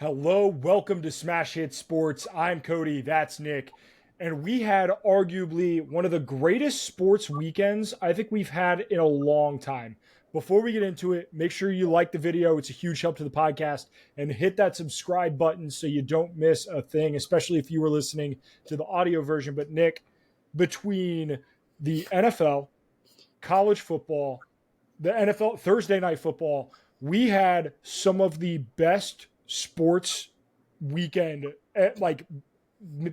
Hello, welcome to Smash Hit Sports. I'm Cody, that's Nick. And we had arguably one of the greatest sports weekends I think we've had in a long time. Before we get into it, make sure you like the video. It's a huge help to the podcast. And hit that subscribe button so you don't miss a thing, especially if you were listening to the audio version. But Nick, between the NFL, college football, the NFL Thursday night football, we had some of the best sports weekend at like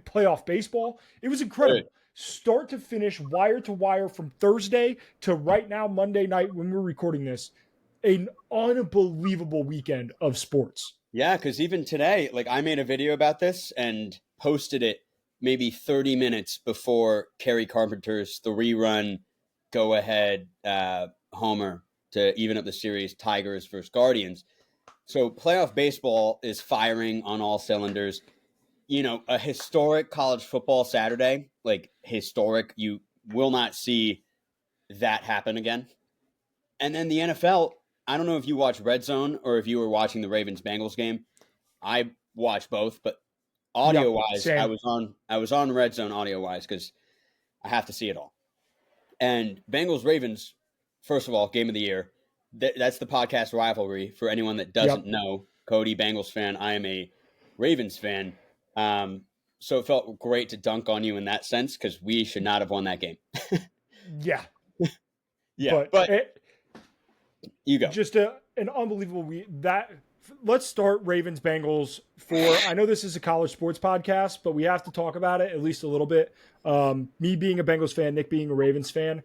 playoff baseball. It was incredible. Right. Start to finish, wire to wire, from Thursday to right now, Monday night when we're recording this. An unbelievable weekend of sports. Yeah, because even today, like I made a video about this and posted it maybe 30 minutes before Kerry Carpenter's 3-run go-ahead homer to even up the series, Tigers versus Guardians. So playoff baseball is firing on all cylinders. You know, a historic college football Saturday, like historic, you will not see that happen again. And then the NFL, I don't know if you watch Red Zone or if you were watching the Ravens-Bengals game. I watched both, but audio-wise, Yep, I was on Red Zone audio-wise because I have to see it all. And Bengals-Ravens, first of all, game of the year. That's the podcast rivalry for anyone that doesn't know. Cody, Bengals fan. I am a Ravens fan. So it felt great to dunk on you in that sense because we should not have won that game. Yeah. Yeah, but you go. Just an unbelievable week. Let's start Ravens Bengals. I know this is a college sports podcast, but we have to talk about it at least a little bit. Me being a Bengals fan, Nick being a Ravens fan.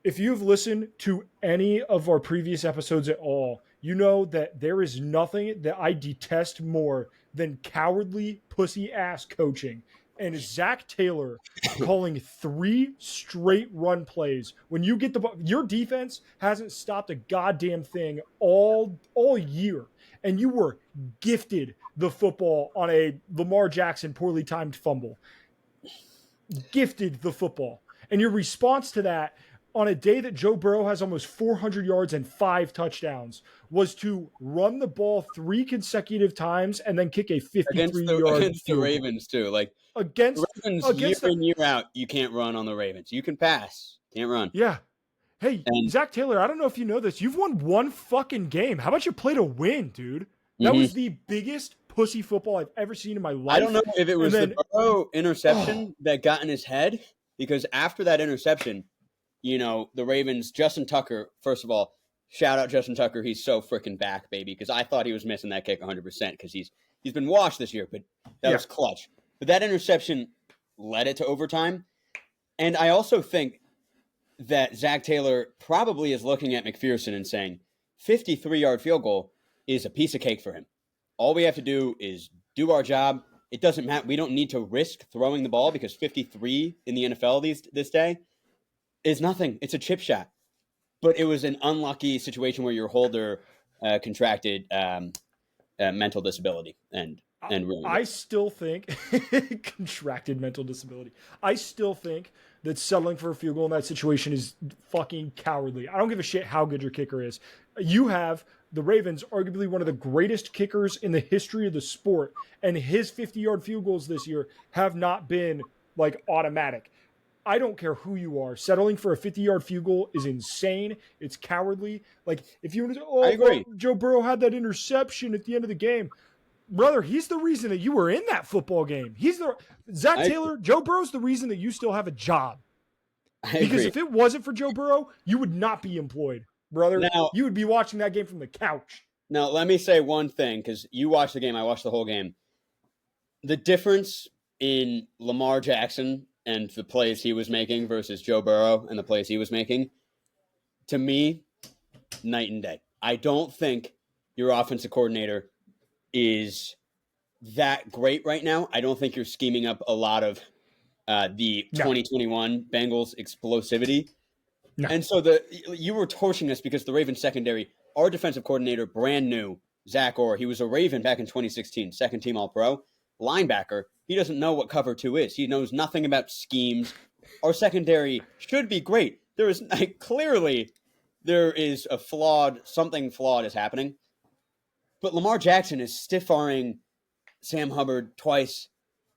If you've listened to any of our previous episodes at all, you know that there is nothing that I detest more than cowardly pussy ass coaching. And Zach Taylor calling 3 straight run plays when you get the ball. Your defense hasn't stopped a goddamn thing all year, and you were gifted the football on a Lamar Jackson poorly timed fumble. Gifted the football, and your response to that on a day that Joe Burrow has almost 400 yards and 5 touchdowns was to run the ball 3 consecutive times and then kick a 53-yard against the Ravens too. Like against the Ravens year in year out, you can't run on the Ravens. You can pass, can't run. Yeah. Hey, Zach Taylor, I don't know if you know this. You've won one fucking game. How about you play to win, dude? That was the biggest pussy football I've ever seen in my life. I don't know if it was the Burrow interception that got in his head, because after that interception, you know, the Ravens, Justin Tucker, first of all, shout out Justin Tucker. He's so freaking back, baby, because I thought he was missing that kick 100% because he's been washed this year, but that was clutch. But that interception led it to overtime. And I also think that Zach Taylor probably is looking at McPherson and saying 53-yard field goal is a piece of cake for him. All we have to do is do our job. It doesn't matter. We don't need to risk throwing the ball because 53 in the NFL this day is nothing. It's a chip shot. But it was an unlucky situation where your holder contracted mental disability and ruined I still think contracted mental disability. I still think that settling for a field goal in that situation is fucking cowardly. I don't give a shit how good your kicker is. You have the Ravens, arguably one of the greatest kickers in the history of the sport, and his 50-yard field goals this year have not been like automatic. I don't care who you are. Settling for a 50-yard field goal is insane. It's cowardly. Like, if you want to say, I agree. Joe Burrow had that interception at the end of the game. Brother, he's the reason that you were in that football game. Zach Taylor, Joe Burrow's the reason that you still have a job. Because if it wasn't for Joe Burrow, you would not be employed, brother. Now, you would be watching that game from the couch. Now, let me say one thing, because you watched the game. I watched the whole game. The difference in Lamar Jackson and the plays he was making versus Joe Burrow and the plays he was making, to me, night and day. I don't think your offensive coordinator is that great right now. I don't think you're scheming up a lot of the 2021 Bengals explosivity. No. And so you were torching us because the Ravens secondary, our defensive coordinator, brand new, Zach Orr, he was a Raven back in 2016, second team All-Pro, linebacker. He doesn't know what cover 2 is. He knows nothing about schemes. Our secondary should be great. Clearly there is something flawed is happening. But Lamar Jackson is stiff-arming Sam Hubbard twice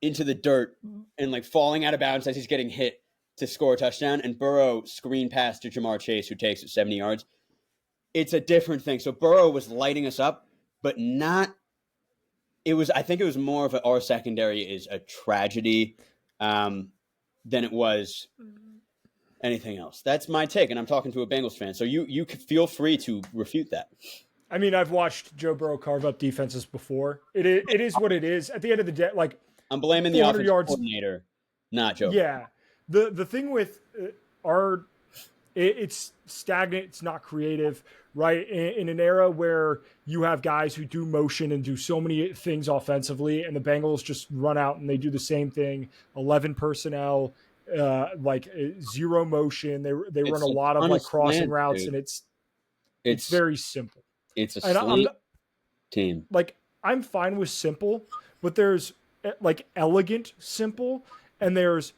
into the dirt and like falling out of bounds as he's getting hit to score a touchdown, and Burrow screen pass to Jamar Chase, who takes it 70 yards. It's a different thing. So Burrow was lighting us up, but not. I think it was more of our secondary is a tragedy than it was anything else. That's my take, and I'm talking to a Bengals fan. So you feel free to refute that. I mean, I've watched Joe Burrow carve up defenses before. It is what it is. At the end of the day, like I'm blaming the 400 offensive yards coordinator, not Joe. Yeah, the thing with it's stagnant. It's not creative, right? In an era where you have guys who do motion and do so many things offensively, and the Bengals just run out and they do the same thing. 11 personnel, zero motion. They run a lot of like crossing routes, dude. And it's very simple. It's a slant team. Like, I'm fine with simple, but there's like elegant simple and there's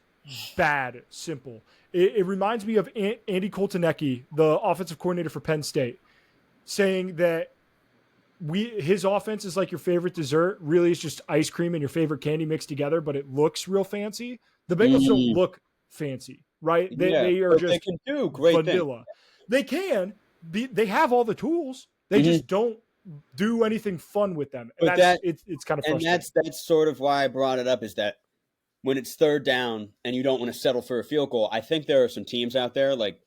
bad simple. It reminds me of Andy Koltanecki, the offensive coordinator for Penn State, saying that his offense is like your favorite dessert. Really, it's just ice cream and your favorite candy mixed together, but it looks real fancy. The Bengals don't look fancy, right? They are just they can do great vanilla. Things. They can. They have all the tools. They just don't do anything fun with them. And it's kind of frustrating. And that's sort of why I brought it up, is that when it's third down and you don't want to settle for a field goal, I think there are some teams out there like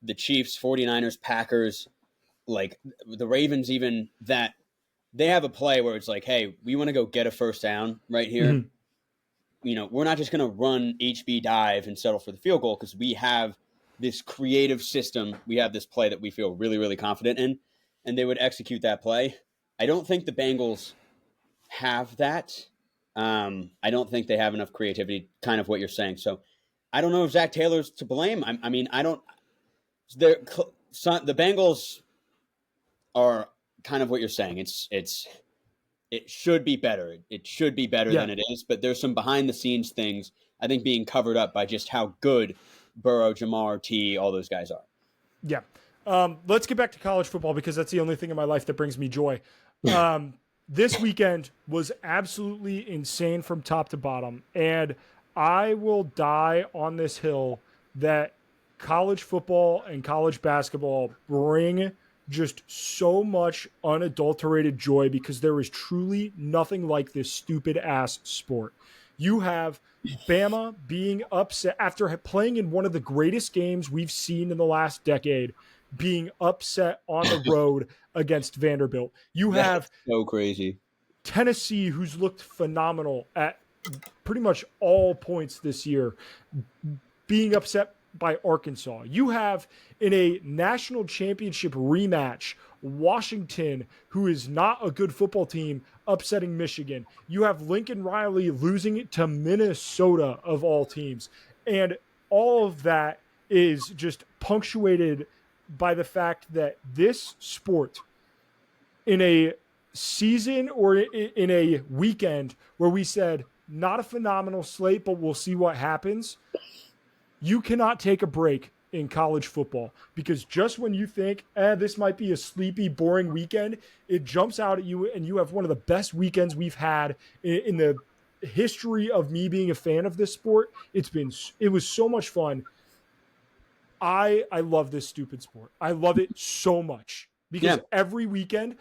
the Chiefs, 49ers, Packers, like the Ravens even, that they have a play where it's like, hey, we want to go get a first down right here. Mm-hmm. You know, we're not just going to run HB dive and settle for the field goal because we have this creative system. We have this play that we feel really, really confident in, and they would execute that play. I don't think the Bengals have that. I don't think they have enough creativity, kind of what you're saying. So I don't know if Zach Taylor's to blame. I mean, I don't. The Bengals are kind of what you're saying. It should be better. It should be better than it is. But there's some behind the scenes things I think being covered up by just how good Burrow, Jamar, T, all those guys are. Yeah. Let's get back to college football because that's the only thing in my life that brings me joy. This weekend was absolutely insane from top to bottom, and I will die on this hill that college football and college basketball bring just so much unadulterated joy because there is truly nothing like this stupid-ass sport. You have Bama being upset after playing in one of the greatest games we've seen in the last decade, being upset on the road against Vanderbilt. You have so crazy Tennessee, who's looked phenomenal at pretty much all points this year, being upset by Arkansas. You have in a national championship rematch, Washington, who is not a good football team, upsetting Michigan. You have Lincoln Riley losing it to Minnesota of all teams. And all of that is just punctuated by the fact that this sport, in a season or in a weekend where we said not a phenomenal slate, but we'll see what happens, you cannot take a break in college football because just when you think this might be a sleepy, boring weekend, it jumps out at you and you have one of the best weekends we've had in the history of me being a fan of this sport. It was so much fun. I love this stupid sport. I love it so much because every weekend,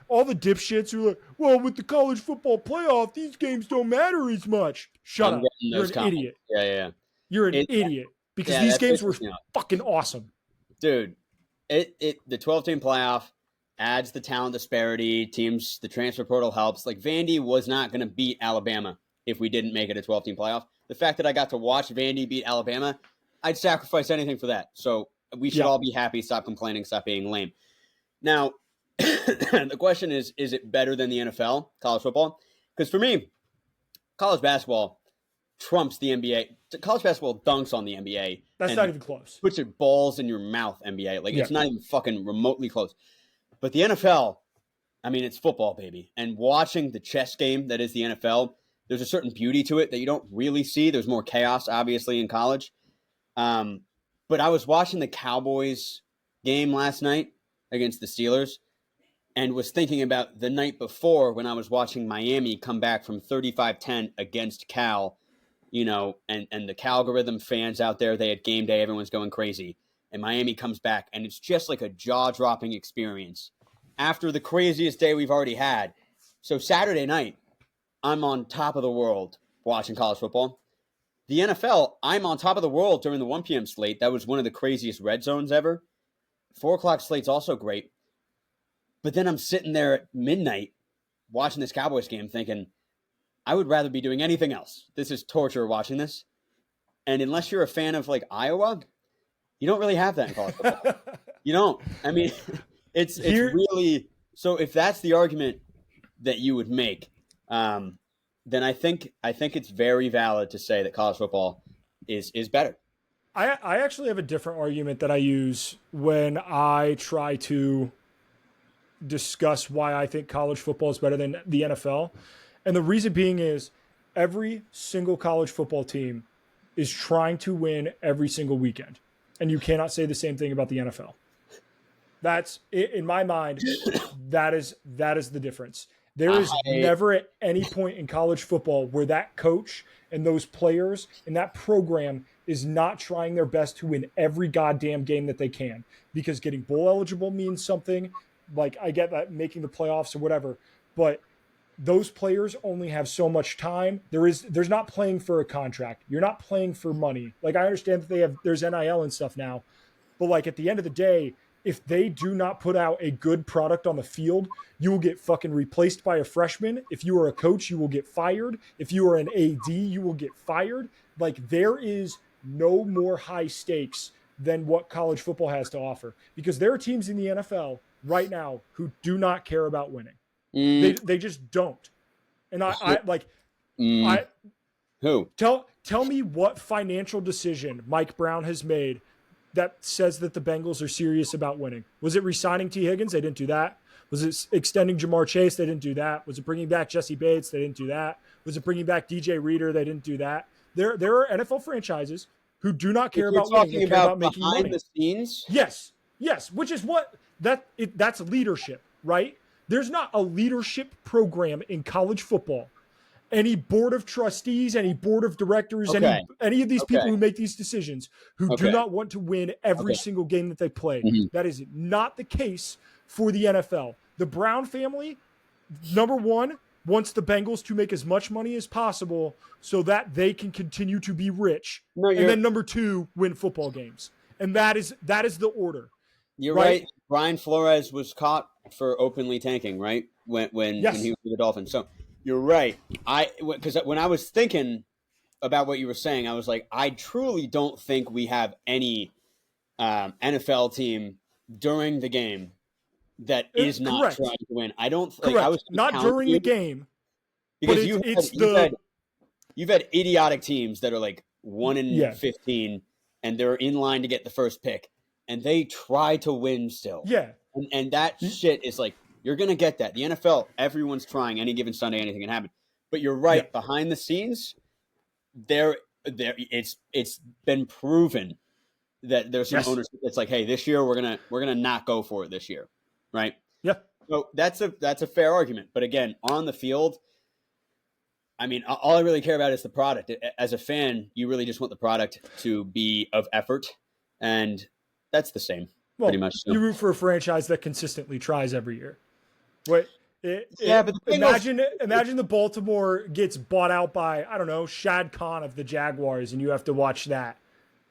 all the dipshits are like, well, with the college football playoff, these games don't matter as much. Shut up. You're an idiot. Yeah. You're an idiot because these games were fucking awesome. Dude, the 12-team playoff adds the talent disparity. Teams, the transfer portal helps. Like, Vandy was not going to beat Alabama if we didn't make it a 12-team playoff. The fact that I got to watch Vandy beat Alabama, I'd sacrifice anything for that. So we should all be happy, stop complaining, stop being lame. Now, the question is it better than the NFL, college football? Because for me, college basketball trumps the NBA. College basketball dunks on the NBA. That's not even close. Puts your balls in your mouth, NBA. Like, it's not even fucking remotely close. But the NFL, I mean, it's football, baby. And watching the chess game that is the NFL, there's a certain beauty to it that you don't really see. There's more chaos, obviously, in college. But I was watching the Cowboys game last night against the Steelers. and was thinking about the night before when I was watching Miami come back from 35-10 against Cal, and the Calgorithm fans out there, they had game day, everyone's going crazy. And Miami comes back, and it's just like a jaw-dropping experience after the craziest day we've already had. So Saturday night, I'm on top of the world watching college football. The NFL, I'm on top of the world during the 1 p.m. slate. That was one of the craziest red zones ever. 4 o'clock slate's also great. But then I'm sitting there at midnight watching this Cowboys game thinking, I would rather be doing anything else. This is torture watching this. And unless you're a fan of like Iowa, you don't really have that in college football. You don't. I mean, it's really – so if that's the argument that you would make, then I think it's very valid to say that college football is better. I actually have a different argument that I use when I try to discuss why I think college football is better than the NFL. And the reason being is every single college football team is trying to win every single weekend. And you cannot say the same thing about the NFL. That's, in my mind, that is the difference. There is never at any point in college football where that coach and those players and that program is not trying their best to win every goddamn game that they can. Because getting bowl eligible means something. Like, I get that, making the playoffs or whatever, but those players only have so much time. There's not playing for a contract. You're not playing for money. Like, I understand that there's NIL and stuff now, but like at the end of the day, if they do not put out a good product on the field, you will get fucking replaced by a freshman. If you are a coach, you will get fired. If you are an AD, you will get fired. Like, there is no more high stakes than what college football has to offer, because there are teams in the NFL right now who do not care about winning. They just don't. And Who? Tell me what financial decision Mike Brown has made that says that the Bengals are serious about winning. Was it re-signing T. Higgins? They didn't do that. Was it extending Jamar Chase? They didn't do that. Was it bringing back Jesse Bates? They didn't do that. Was it bringing back DJ Reader? They didn't do that. There are NFL franchises who do not care about winning. They care about making money. Behind the scenes? Yes, which is what that's leadership, right? There's not a leadership program in college football. Any board of trustees, any board of directors, any of these people who make these decisions who do not want to win every single game that they play. Mm-hmm. That is not the case for the NFL. The Brown family, number one, wants the Bengals to make as much money as possible so that they can continue to be rich. And then number two, win football games. And that is the order. You're right. Brian Flores was caught for openly tanking, right? When he was with the Dolphins. So you're right. Because when I was thinking about what you were saying, I was like, I truly don't think we have any NFL team during the game that is not trying to win. I don't think I was not during the game, because you've had idiotic teams that are like 1-15 and they're in line to get the first pick and they try to win still. Yeah, and that shit is like, you're gonna get that. The NFL, everyone's trying. Any given Sunday, anything can happen. But you're right. Yeah. Behind the scenes, it's been proven that there's some ownership that's like, hey, this year we're gonna not go for it this year, right? Yeah. So that's a fair argument. But again, on the field, I mean, all I really care about is the product. As a fan, you really just want the product to be of effort, and that's the same. Well, pretty much. So. You root for a franchise that consistently tries every year. But imagine the Baltimore gets bought out by, I don't know, Shad Khan of the Jaguars, and you have to watch that,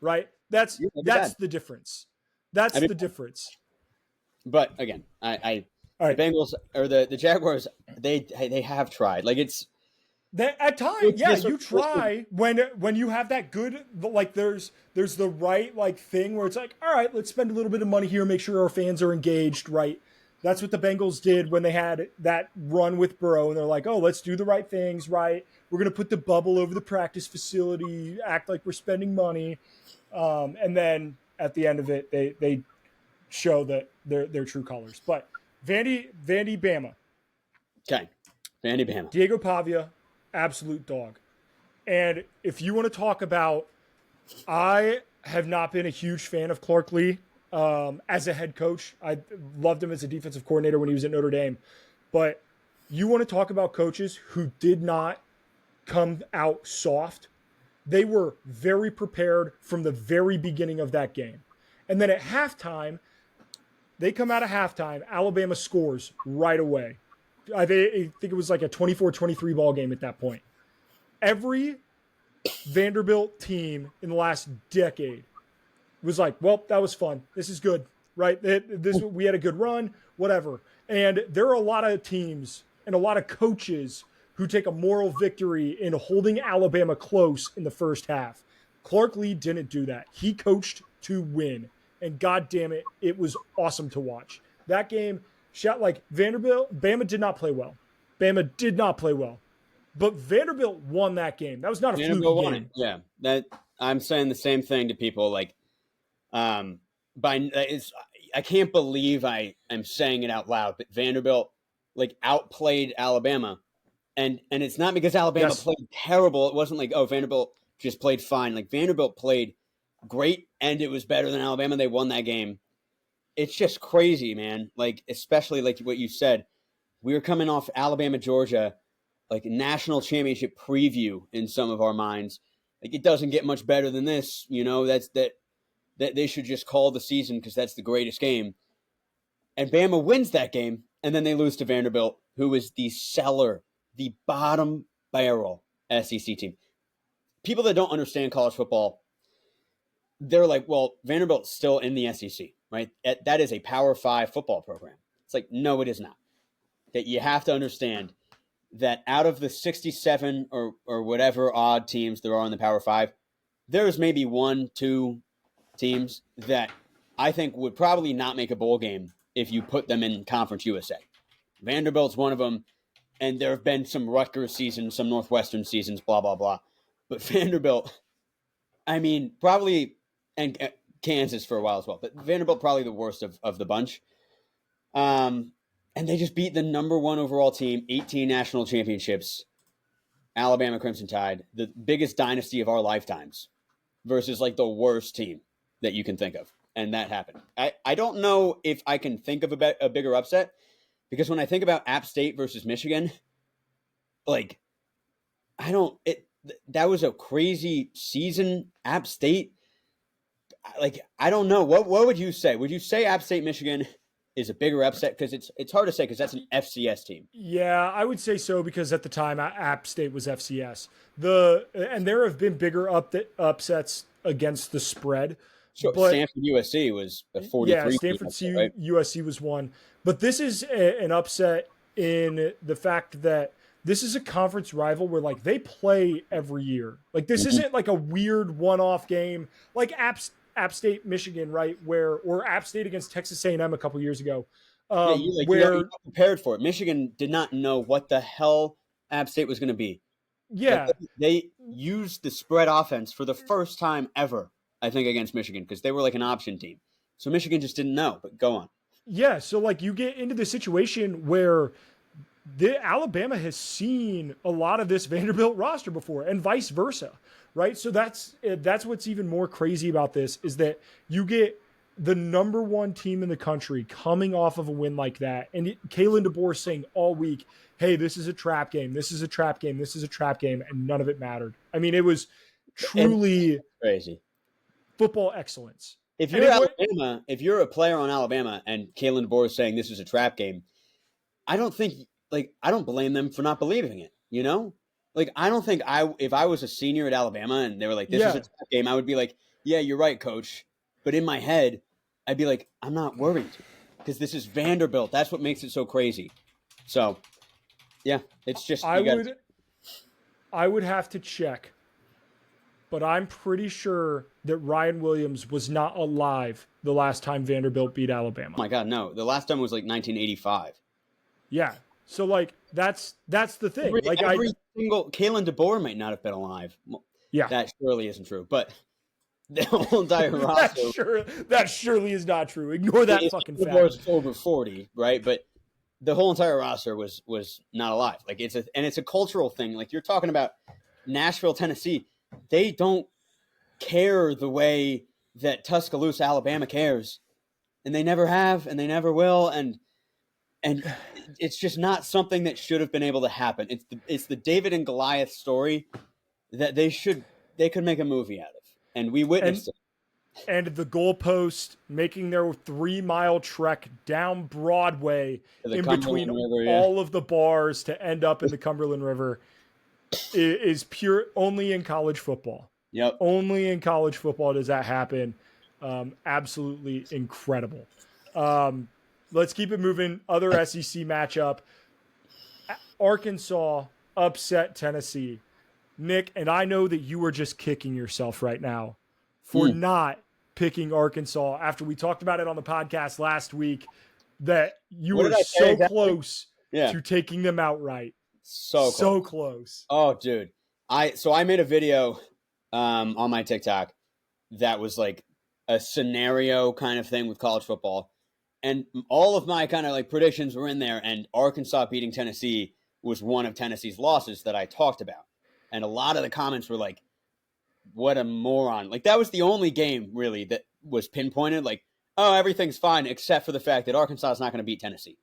right? That's the difference. That's the difference. But again, the Bengals or the Jaguars, they have tried. Like at times, you try when you have that good, like there's the right like thing where it's like, all right, let's spend a little bit of money here, make sure our fans are engaged, right? That's what the Bengals did when they had that run with Burrow, and they're like, oh, let's do the right things, right? We're going to put the bubble over the practice facility, act like we're spending money. And then at the end of it, they show that they're true colors. But Vandy, Bama. Okay. Vandy, Bama. Diego Pavia, absolute dog. And if you want to talk about, I have not been a huge fan of Clark Lee as a head coach. I loved him as a defensive coordinator when he was at Notre Dame. But you want to talk about coaches who did not come out soft. They were very prepared from the very beginning of that game. And then at halftime, they come out of halftime, Alabama scores right away. I think it was like a 24-23 ball game at that point. Every Vanderbilt team in the last decade was like, well, that was fun. This is good, right? We had a good run, whatever. And there are a lot of teams and a lot of coaches who take a moral victory in holding Alabama close in the first half. Clark Lee didn't do that. He coached to win. And God damn it, it was awesome to watch. That game, Bama did not play well. Bama did not play well. But Vanderbilt won that game. That was not a fluke game. Yeah, that I'm saying the same thing to people. Like, I can't believe I am saying it out loud, but Vanderbilt outplayed Alabama, and it's not because Alabama played terrible. It wasn't like, oh, Vanderbilt just played fine. Like, Vanderbilt played great, and it was better than Alabama. They won that game. It's just crazy, man. Like, especially like what you said, we were coming off Alabama, Georgia, like national championship preview in some of our minds. Like, it doesn't get much better than this. That they should just call the season because that's the greatest game. And Bama wins that game, and then they lose to Vanderbilt, who is the bottom barrel SEC team. People that don't understand college football, they're like, well, Vanderbilt's still in the SEC, right? That is a Power 5 football program. It's like, no, it is not. That you have to understand that out of the 67 or whatever odd teams there are in the Power 5, there's maybe 1-2 teams that I think would probably not make a bowl game if you put them in Conference USA. Vanderbilt's one of them, and there have been some Rutgers seasons, some Northwestern seasons, blah, blah, blah. But Vanderbilt, I mean, probably, and Kansas for a while as well, but Vanderbilt probably the worst of the bunch. And they just beat the number 1 overall team, 18 national championships, Alabama Crimson Tide, the biggest dynasty of our lifetimes, versus like the worst team that you can think of. And that happened. I don't know if I can think of a bigger upset, because when I think about App State versus Michigan, like, that was a crazy season. App State, like, I don't know. What would you say? Would you say App State, Michigan is a bigger upset? Because it's hard to say because that's an FCS team. Yeah, I would say so, because at the time App State was FCS. And there have been bigger upsets against the spread. Sure, but Stanford USC was a 43. Yeah, Stanford right? USC was one. But this is an upset in the fact that this is a conference rival where, like, they play every year. Like, this isn't like a weird one-off game like App State, Michigan, right? Or App State against Texas A&M a couple years ago. You're prepared for it. Michigan did not know what the hell App State was going to be. Yeah. They used the spread offense for the first time ever, I think, against Michigan, because they were like an option team. So Michigan just didn't know, but go on. Yeah, so like you get into the situation where Alabama has seen a lot of this Vanderbilt roster before, and vice versa, right? So that's what's even more crazy about this, is that you get the number 1 team in the country coming off of a win like that, and Kalen DeBoer saying all week, hey, this is a trap game, this is a trap game, this is a trap game, and none of it mattered. I mean, it was truly crazy football excellence. If you're Alabama, if you're a player on Alabama and Kalen DeBoer is saying this is a trap game, I don't blame them for not believing it, you know? Like, I don't think if I was a senior at Alabama and they were like, this is a trap game, I would be like, yeah, you're right, coach. But in my head, I'd be like, I'm not worried because this is Vanderbilt. That's what makes it so crazy. So, yeah, it's just I would have to check, but I'm pretty sure that Ryan Williams was not alive the last time Vanderbilt beat Alabama. Oh my God, no. The last time was like 1985. Yeah. So, like, that's the thing. Every single Kalen DeBoer might not have been alive. Yeah. That surely isn't true. But the whole entire roster. That surely is not true. Ignore that fucking fact. DeBoer's over 40, right? But the whole entire roster was not alive. Like, it's a cultural thing. Like, you're talking about Nashville, Tennessee. They don't care the way that Tuscaloosa, Alabama cares. and they never have, and they never will, and it's just not something that should have been able to happen. It's the David and Goliath story that they could make a movie out of, and we witnessed it. And the goalpost making their 3-mile trek down Broadway in between all of the bars to end up in the Cumberland River is pure only in college football. Yep. Only in college football does that happen. Absolutely incredible. Let's keep it moving. Other SEC matchup. Arkansas upset Tennessee. Nick, and I know that you were just kicking yourself right now for not picking Arkansas after we talked about it on the podcast last week, that you were so close to taking them outright. So close. Oh, dude. I made a video on my TikTok that was like a scenario kind of thing with college football. And all of my kind of like predictions were in there, and Arkansas beating Tennessee was one of Tennessee's losses that I talked about. And a lot of the comments were like, what a moron. Like, that was the only game, really, that was pinpointed. Like, oh, everything's fine, except for the fact that Arkansas is not going to beat Tennessee.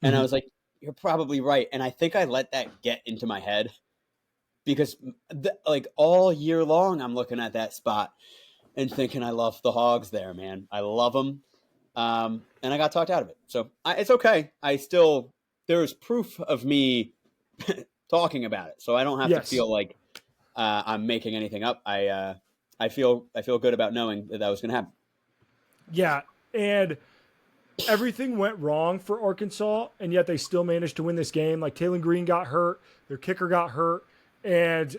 And I was like, you're probably right. And I think I let that get into my head because, like, all year long, I'm looking at that spot and thinking I love the Hogs there, man. I love them. And I got talked out of it. So it's okay. There's proof of me talking about it. So I don't have to feel like I'm making anything up. I feel good about knowing that was going to happen. Yeah. And everything went wrong for Arkansas, and yet they still managed to win this game. Like, Taylor Green got hurt. Their kicker got hurt. And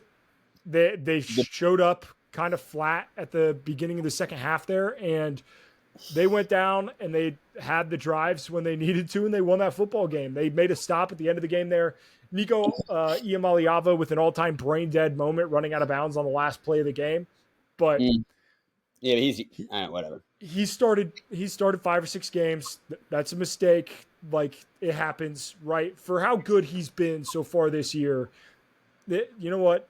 they showed up kind of flat at the beginning of the second half there. And they went down and they had the drives when they needed to, and they won that football game. They made a stop at the end of the game there. Nico Iamaleava with an all-time brain-dead moment running out of bounds on the last play of the game. But he's whatever. He started 5 or 6 games. That's a mistake. Like, it happens, right? For how good he's been so far this year, you know what?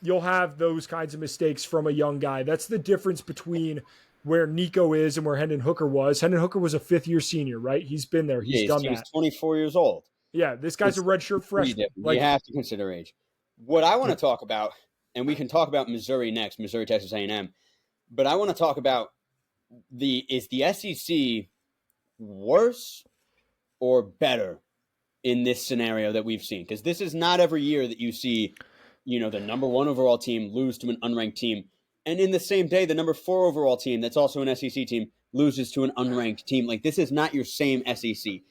You'll have those kinds of mistakes from a young guy. That's the difference between where Nico is and where Hendon Hooker was. Hendon Hooker was a 5th-year senior, right? He's been there. He's done that. He's 24 years old. Yeah, this guy's a redshirt freshman. You have to consider age. What I want to talk about, and we can talk about Missouri next, Missouri, Texas A&M, but I want to talk about is the SEC worse or better in this scenario that we've seen? Because this is not every year that you see, the number 1 overall team lose to an unranked team. And in the same day, the number 4 overall team, that's also an SEC team, loses to an unranked team. Like, this is not your same SEC.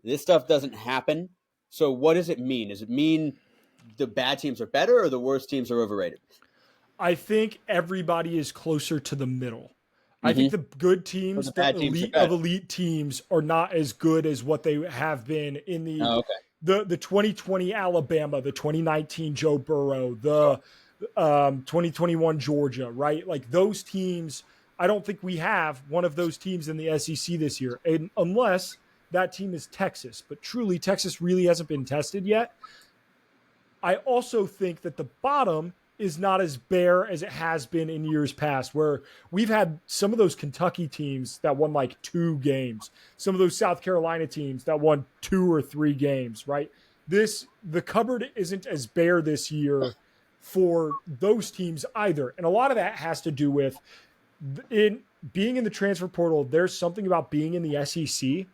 This stuff doesn't happen. So what does it mean? Does it mean the bad teams are better or the worst teams are overrated? I think everybody is closer to the middle. I think the good teams, elite teams, are not as good as what they have been in the 2020 Alabama, the 2019 Joe Burrow, the 2021 Georgia, right? Like, those teams, I don't think we have one of those teams in the SEC this year, and unless that team is Texas. But truly, Texas really hasn't been tested yet. I also think that the bottom is not as bare as it has been in years past, where we've had some of those Kentucky teams that won like 2 games, some of those South Carolina teams that won 2 or 3 games, right? The cupboard isn't as bare this year for those teams either. And a lot of that has to do with being in the transfer portal. There's something about being in the SEC.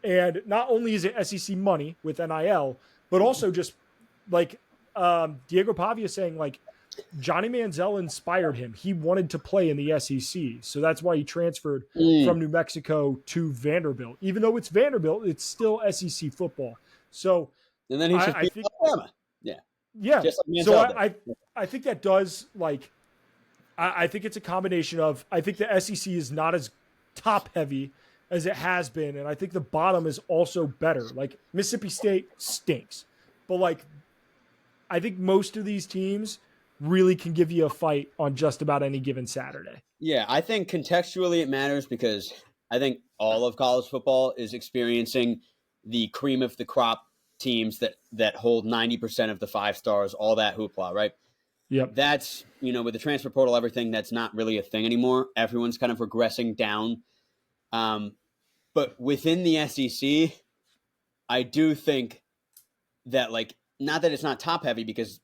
And not only is it SEC money with NIL, but also just like Diego Pavia saying, like, Johnny Manziel inspired him. He wanted to play in the SEC. So that's why he transferred from New Mexico to Vanderbilt. Even though it's Vanderbilt, it's still SEC football. So, and then he should be Alabama. Yeah. Yeah. So I think that does, like, I think it's a combination of, I think the SEC is not as top heavy as it has been. And I think the bottom is also better. Like, Mississippi State stinks. But, like, I think most of these teams really can give you a fight on just about any given Saturday. Yeah, I think contextually it matters because I think all of college football is experiencing the cream of the crop teams that hold 90% of the 5 stars, all that hoopla, right? Yep. That's, with the transfer portal, everything, that's not really a thing anymore. Everyone's kind of regressing down. But within the SEC, I do think that, like, not that it's not top heavy, because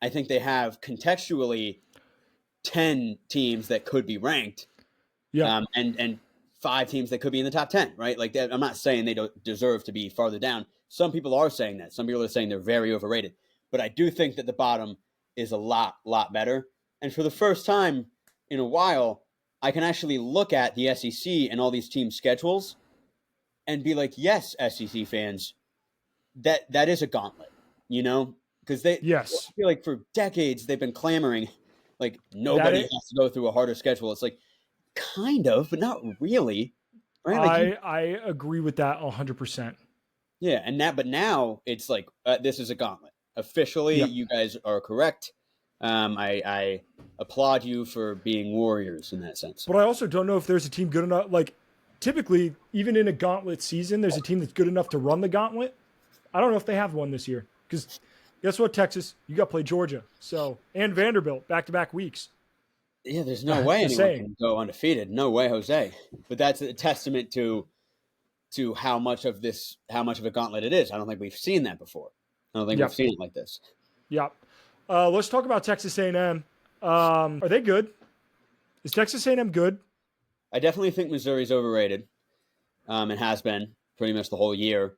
I think they have contextually 10 teams that could be ranked, Yeah. and 5 teams that could be in the top 10, right? Like, I'm not saying they don't deserve to be farther down. Some people are saying that. Some people are saying they're very overrated. But I do think that the bottom is a lot better. And for the first time in a while, I can actually look at the SEC and all these teams' schedules and be like, yes, SEC fans, that is a gauntlet, because I Yes. feel like for decades they've been clamoring, like, That nobody is, has to go through a harder schedule. It's like, kind of, but not really, right? Like, I agree with that 100%. yeah, but now it's like, this is a gauntlet. Officially, Yeah. you guys are correct. I applaud you for being warriors in that sense. But I also don't know if there's a team good enough. Like, typically, even in a gauntlet season, there's a team that's good enough to run the gauntlet. I don't know if they have one this year. Because guess what, Texas? You got to play Georgia. And Vanderbilt back-to-back weeks. Yeah, there's no way anyone can go undefeated. No way, Jose. But that's a testament to how much of a gauntlet it is. I don't think we've seen that before. I don't think we've seen it like this. Yeah. Let's talk about Texas A&M. Are they good? Is Texas A&M good? I definitely think Missouri's overrated. It has been pretty much the whole year.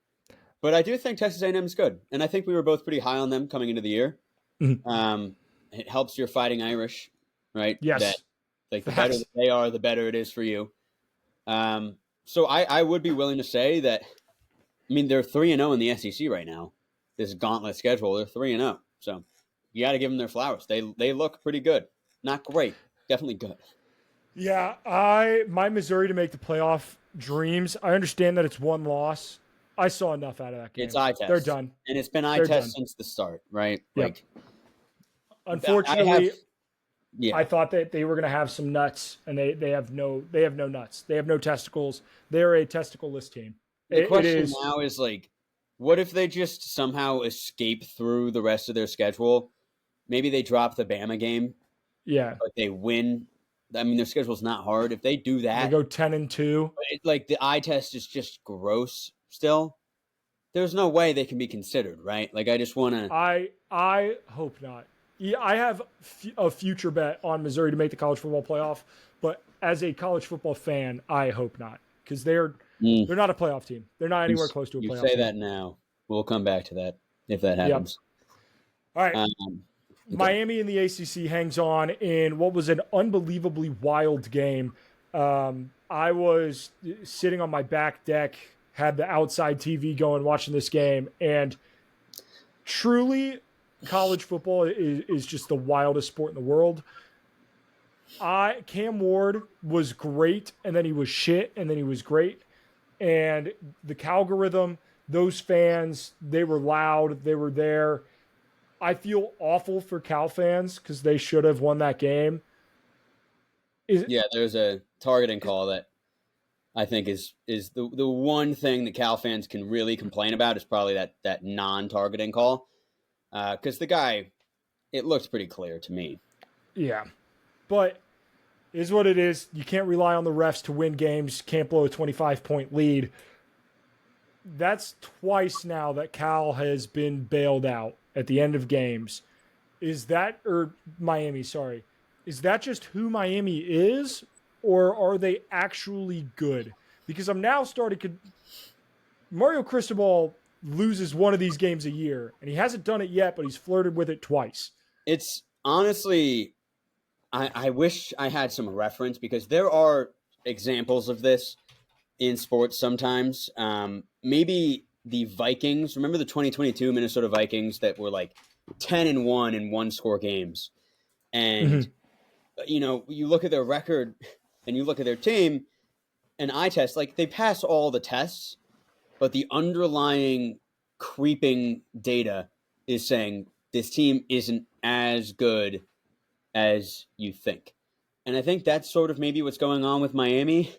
But I do think Texas A&M is good. And I think we were both pretty high on them coming into the year. Mm-hmm. It helps your Fighting Irish, right? Yes. That, like, the better they are, the better it is for you. So I would be willing to say that, I mean, they're 3-0 in the SEC right now. This gauntlet schedule, they're 3-0. So you got to give them their flowers. They look pretty good. Not great. Definitely good. Yeah, my Missouri to make the playoff dreams. I understand that it's one loss. I saw enough out of that game. It's eye test. They're done. And it's been eye test since the start, right? Yep. Like, unfortunately, yeah. I thought that they were going to have some nuts, and they have no nuts. They have no testicles. They're a testicle-less team. The question now is, like, what if they just somehow escape through the rest of their schedule? Maybe they drop the Bama game. Yeah. But they win. I mean, their schedule's not hard. If they do that, they go 10-2. Like, the eye test is just gross still. There's no way they can be considered, right? Like, I just want to. I hope not. Yeah, I have a future bet on Missouri to make the college football playoff, but as a college football fan, I hope not, because they're not a playoff team. They're not anywhere close to a playoff team. You say that now. We'll come back to that if that happens. Yep. All right. Miami in the ACC hangs on in what was an unbelievably wild game. I was sitting on my back deck, had the outside TV going, watching this game, and truly, college football is just the wildest sport in the world. Cam Ward was great, and then he was shit, and then he was great. And the Calgorithm, those fans, they were loud, they were there. I feel awful for Cal fans because they should have won that game. There's a targeting call that I think is the one thing that Cal fans can really complain about is probably that non-targeting call. Because the guy, it looked pretty clear to me. Yeah. But it is what it is. You can't rely on the refs to win games. Can't blow a 25-point lead. That's twice now that Cal has been bailed out at the end of games. Miami, sorry. Is that just who Miami is, or are they actually good? Because I'm now Mario Cristobal loses one of these games a year, and he hasn't done it yet, but he's flirted with it twice. It's honestly, I wish I had some reference, because there are examples of this in sports sometimes. Maybe the Vikings, remember the 2022 Minnesota Vikings that were like 10-1 in one-score games? And, you look at their record and you look at their team, and eye test, like, they pass all the tests, but the underlying creeping data is saying this team isn't as good as you think. And I think that's sort of maybe what's going on with Miami.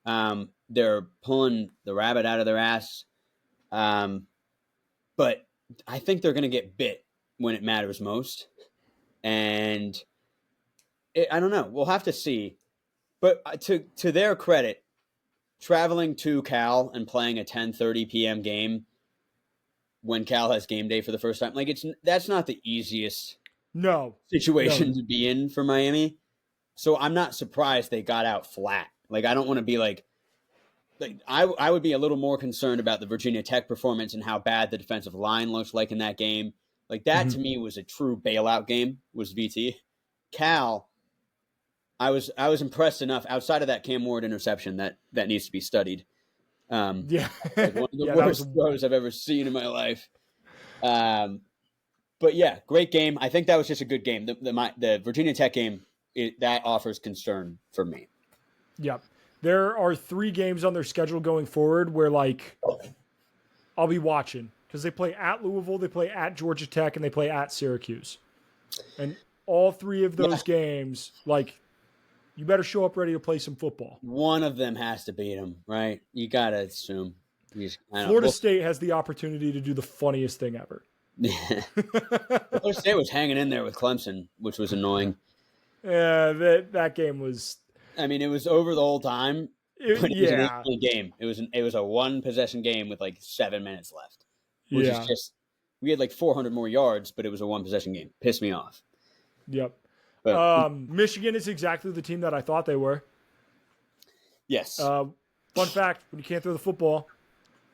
They're pulling the rabbit out of their ass. But I think they're going to get bit when it matters most. And I don't know. We'll have to see. But to their credit, traveling to Cal and playing a 10:30 p.m. game when Cal has game day for the first time, like that's not the easiest situation to be in for Miami. So I'm not surprised they got out flat. Like I don't want to be like I would be a little more concerned about the Virginia Tech performance and how bad the defensive line looks like in that game. Like that to me was a true bailout game. Was VT. Cal, I was impressed enough outside of that Cam Ward interception that needs to be studied. Yeah, like one of the worst throws I've ever seen in my life. But yeah, great game. I think that was just a good game. The Virginia Tech game that offers concern for me. Yep. There are 3 games on their schedule going forward where like I'll be watching because they play at Louisville, they play at Georgia Tech, and they play at Syracuse. And all 3 of those games, like you better show up ready to play some football. One of them has to beat them, right? You gotta assume. Florida State has the opportunity to do the funniest thing ever. Florida State was hanging in there with Clemson, which was annoying. Yeah, that game was. I mean, it was over the whole time. But it was an 8-point game. It was a 1-possession game with like 7 minutes left, which is just we had like 400 more yards, but it was a 1-possession game. Pissed me off. Yep. But, Michigan is exactly the team that I thought they were. Yes. Fun fact: when you can't throw the football,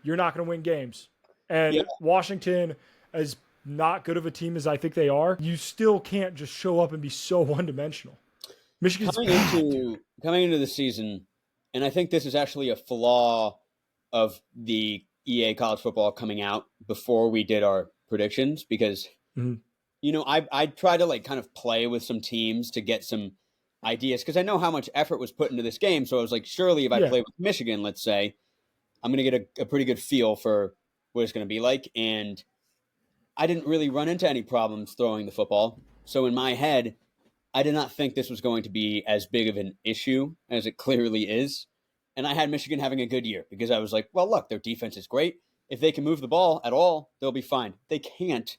you're not going to win games. And Washington, as not good of a team as I think they are, you still can't just show up and be so one-dimensional. Michigan's coming into the season, and I think this is actually a flaw of the EA college football coming out before we did our predictions because, I tried to like kind of play with some teams to get some ideas because I know how much effort was put into this game. So I was like, surely if I play with Michigan, let's say, I'm going to get a pretty good feel for what it's going to be like. And I didn't really run into any problems throwing the football. So in my head, I did not think this was going to be as big of an issue as it clearly is. And I had Michigan having a good year because I was like, well, look, their defense is great. If they can move the ball at all, they'll be fine. They can't.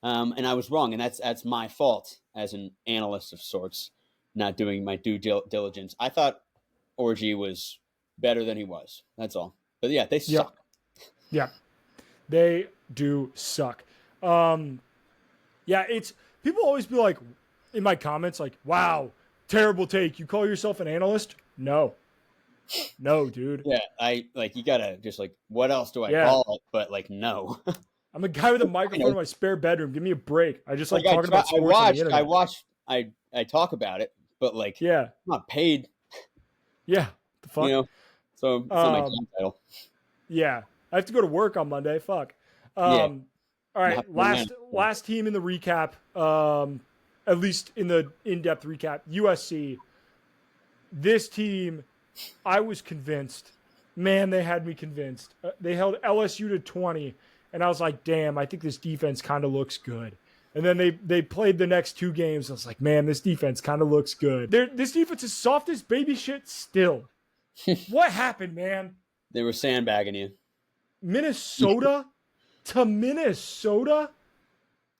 And I was wrong. And that's my fault as an analyst of sorts, not doing my due diligence. I thought Orgy was better than he was. That's all. But yeah, they suck. Yeah. They do suck. It's people always be like, in my comments, like, wow, terrible take. You call yourself an analyst? No, dude. Yeah, you gotta just like, what else do I call it? But like, no. I'm a guy with a microphone in my spare bedroom. Give me a break. I just like talking about sports on the internet. I talk about it, but like, I'm not paid. Yeah, the fuck. So it's not my job title. Yeah, I have to go to work on Monday. Fuck. All right, last team in the recap. At least in the in-depth recap, USC. This team, I was convinced. Man, they had me convinced. They held LSU to 20, and I was like, damn, I think this defense kind of looks good. And then they played the next 2 games. I was like, man, this defense kind of looks good. This defense is soft as baby shit still. What happened, man? They were sandbagging you. Minnesota to Minnesota?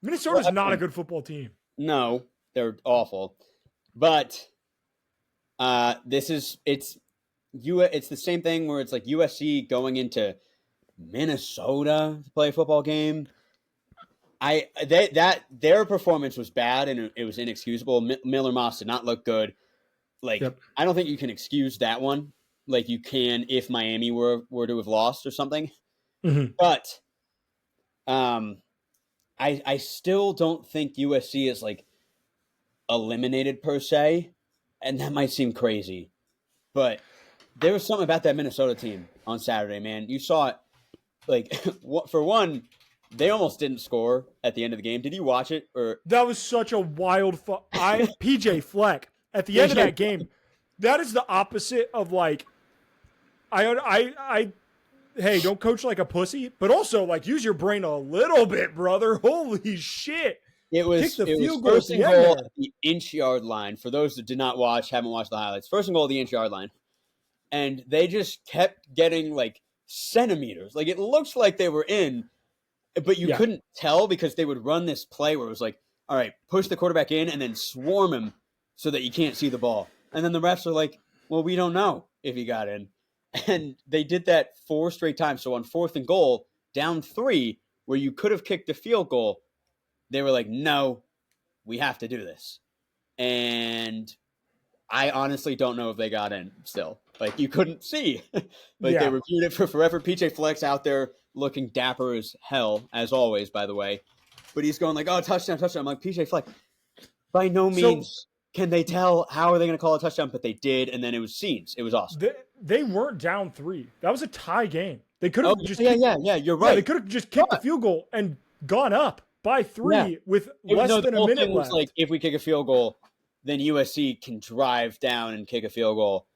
Minnesota's not a good football team. No, they're awful. But it's the same thing where it's like USC going into Minnesota to play a football game. Their performance was bad and it was inexcusable. Miller Moss did not look good. Like I don't think you can excuse that one. Like you can if Miami were to have lost or something. Mm-hmm. But I still don't think USC is like eliminated per se, and that might seem crazy, but there was something about that Minnesota team on Saturday, man. You saw it. Like for one, they almost didn't score at the end of the game. Did you watch it? Or that was such a wild. PJ Fleck at the end of that game. That is the opposite of like. Hey, don't coach like a pussy, but also like use your brain a little bit, brother. Holy shit! It was first and goal at the inch-yard line. For those that did not watch, haven't watched the highlights, first and goal at the inch-yard line, and they just kept getting like centimeters. Like it looks like they were in, but you couldn't tell because they would run this play where it was like, all right, push the quarterback in and then swarm him so that you can't see the ball, and then the refs are like, well, we don't know if he got in. And they did that 4 straight times. So on 4th and goal, down 3, where you could have kicked a field goal, they were like, no, we have to do this. And I honestly don't know if they got in still. Like, you couldn't see. Like, they reviewed it for forever. PJ Fleck's out there looking dapper as hell, as always, by the way. But he's going like, oh, touchdown, touchdown. I'm like, PJ Fleck, by no means can they tell how are they going to call a touchdown, but they did, and then it was scenes. It was awesome. They weren't down 3. That was a tie game. They could have just You're right. They could have just kicked the field goal and gone up by 3 with less than a minute left. Like, if we kick a field goal, then USC can drive down and kick a field goal.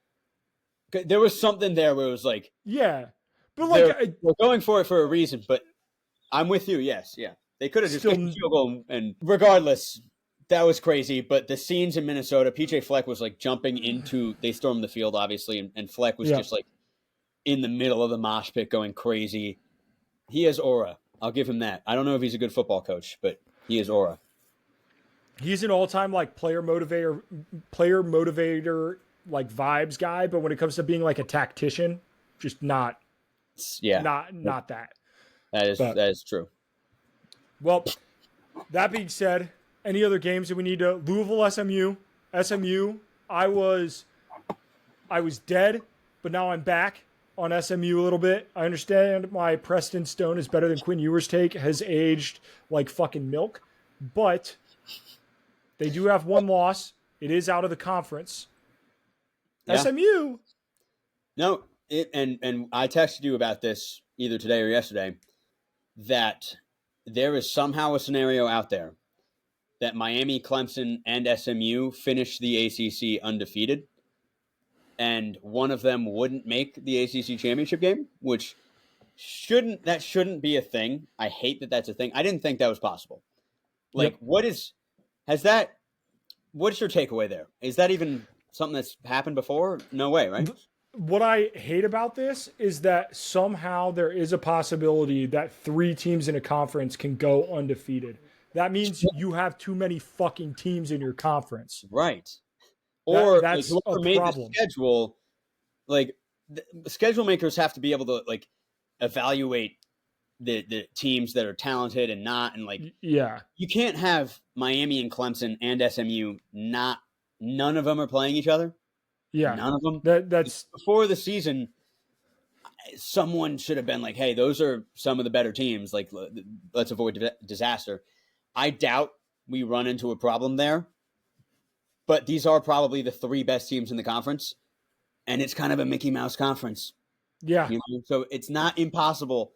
There was something there where it was like, but like they're going for it for a reason. But I'm with you. Yes, they could have just kicked a field goal, and regardless. That was crazy, but the scenes in Minnesota, PJ Fleck was like jumping into, they stormed the field, obviously, and Fleck was just like in the middle of the mosh pit going crazy. He has aura. I'll give him that. I don't know if he's a good football coach, but he has aura. He's an all-time like player motivator, like vibes guy, but when it comes to being like a tactician, just not that. That is true. Well, that being said, any other games that we need to? Louisville, SMU. I was dead, but now I'm back on SMU a little bit. I understand my Preston Stone is better than Quinn Ewers' take has aged like fucking milk, but they do have one loss. It is out of the conference. Yeah. SMU. No, and I texted you about this either today or yesterday that there is somehow a scenario out there that Miami, Clemson, and SMU finish the ACC undefeated, and one of them wouldn't make the ACC championship game, which shouldn't be a thing. I hate that that's a thing. I didn't think that was possible. Like, what's your takeaway there? Is that even something that's happened before? No way, right? What I hate about this is that somehow there is a possibility that 3 teams in a conference can go undefeated. That means you have too many fucking teams in your conference. Right. Or that's like, whoever made problem. The schedule, like the schedule makers have to be able to like evaluate the teams that are talented and not, and like you can't have Miami and Clemson and SMU none of them are playing each other. Yeah. None of them. That's before the season. Someone should have been like, hey, those are some of the better teams. Like, let's avoid disaster. I doubt we run into a problem there, but these are probably the 3 best teams in the conference, and it's kind of a Mickey Mouse conference. Yeah. You know? So it's not impossible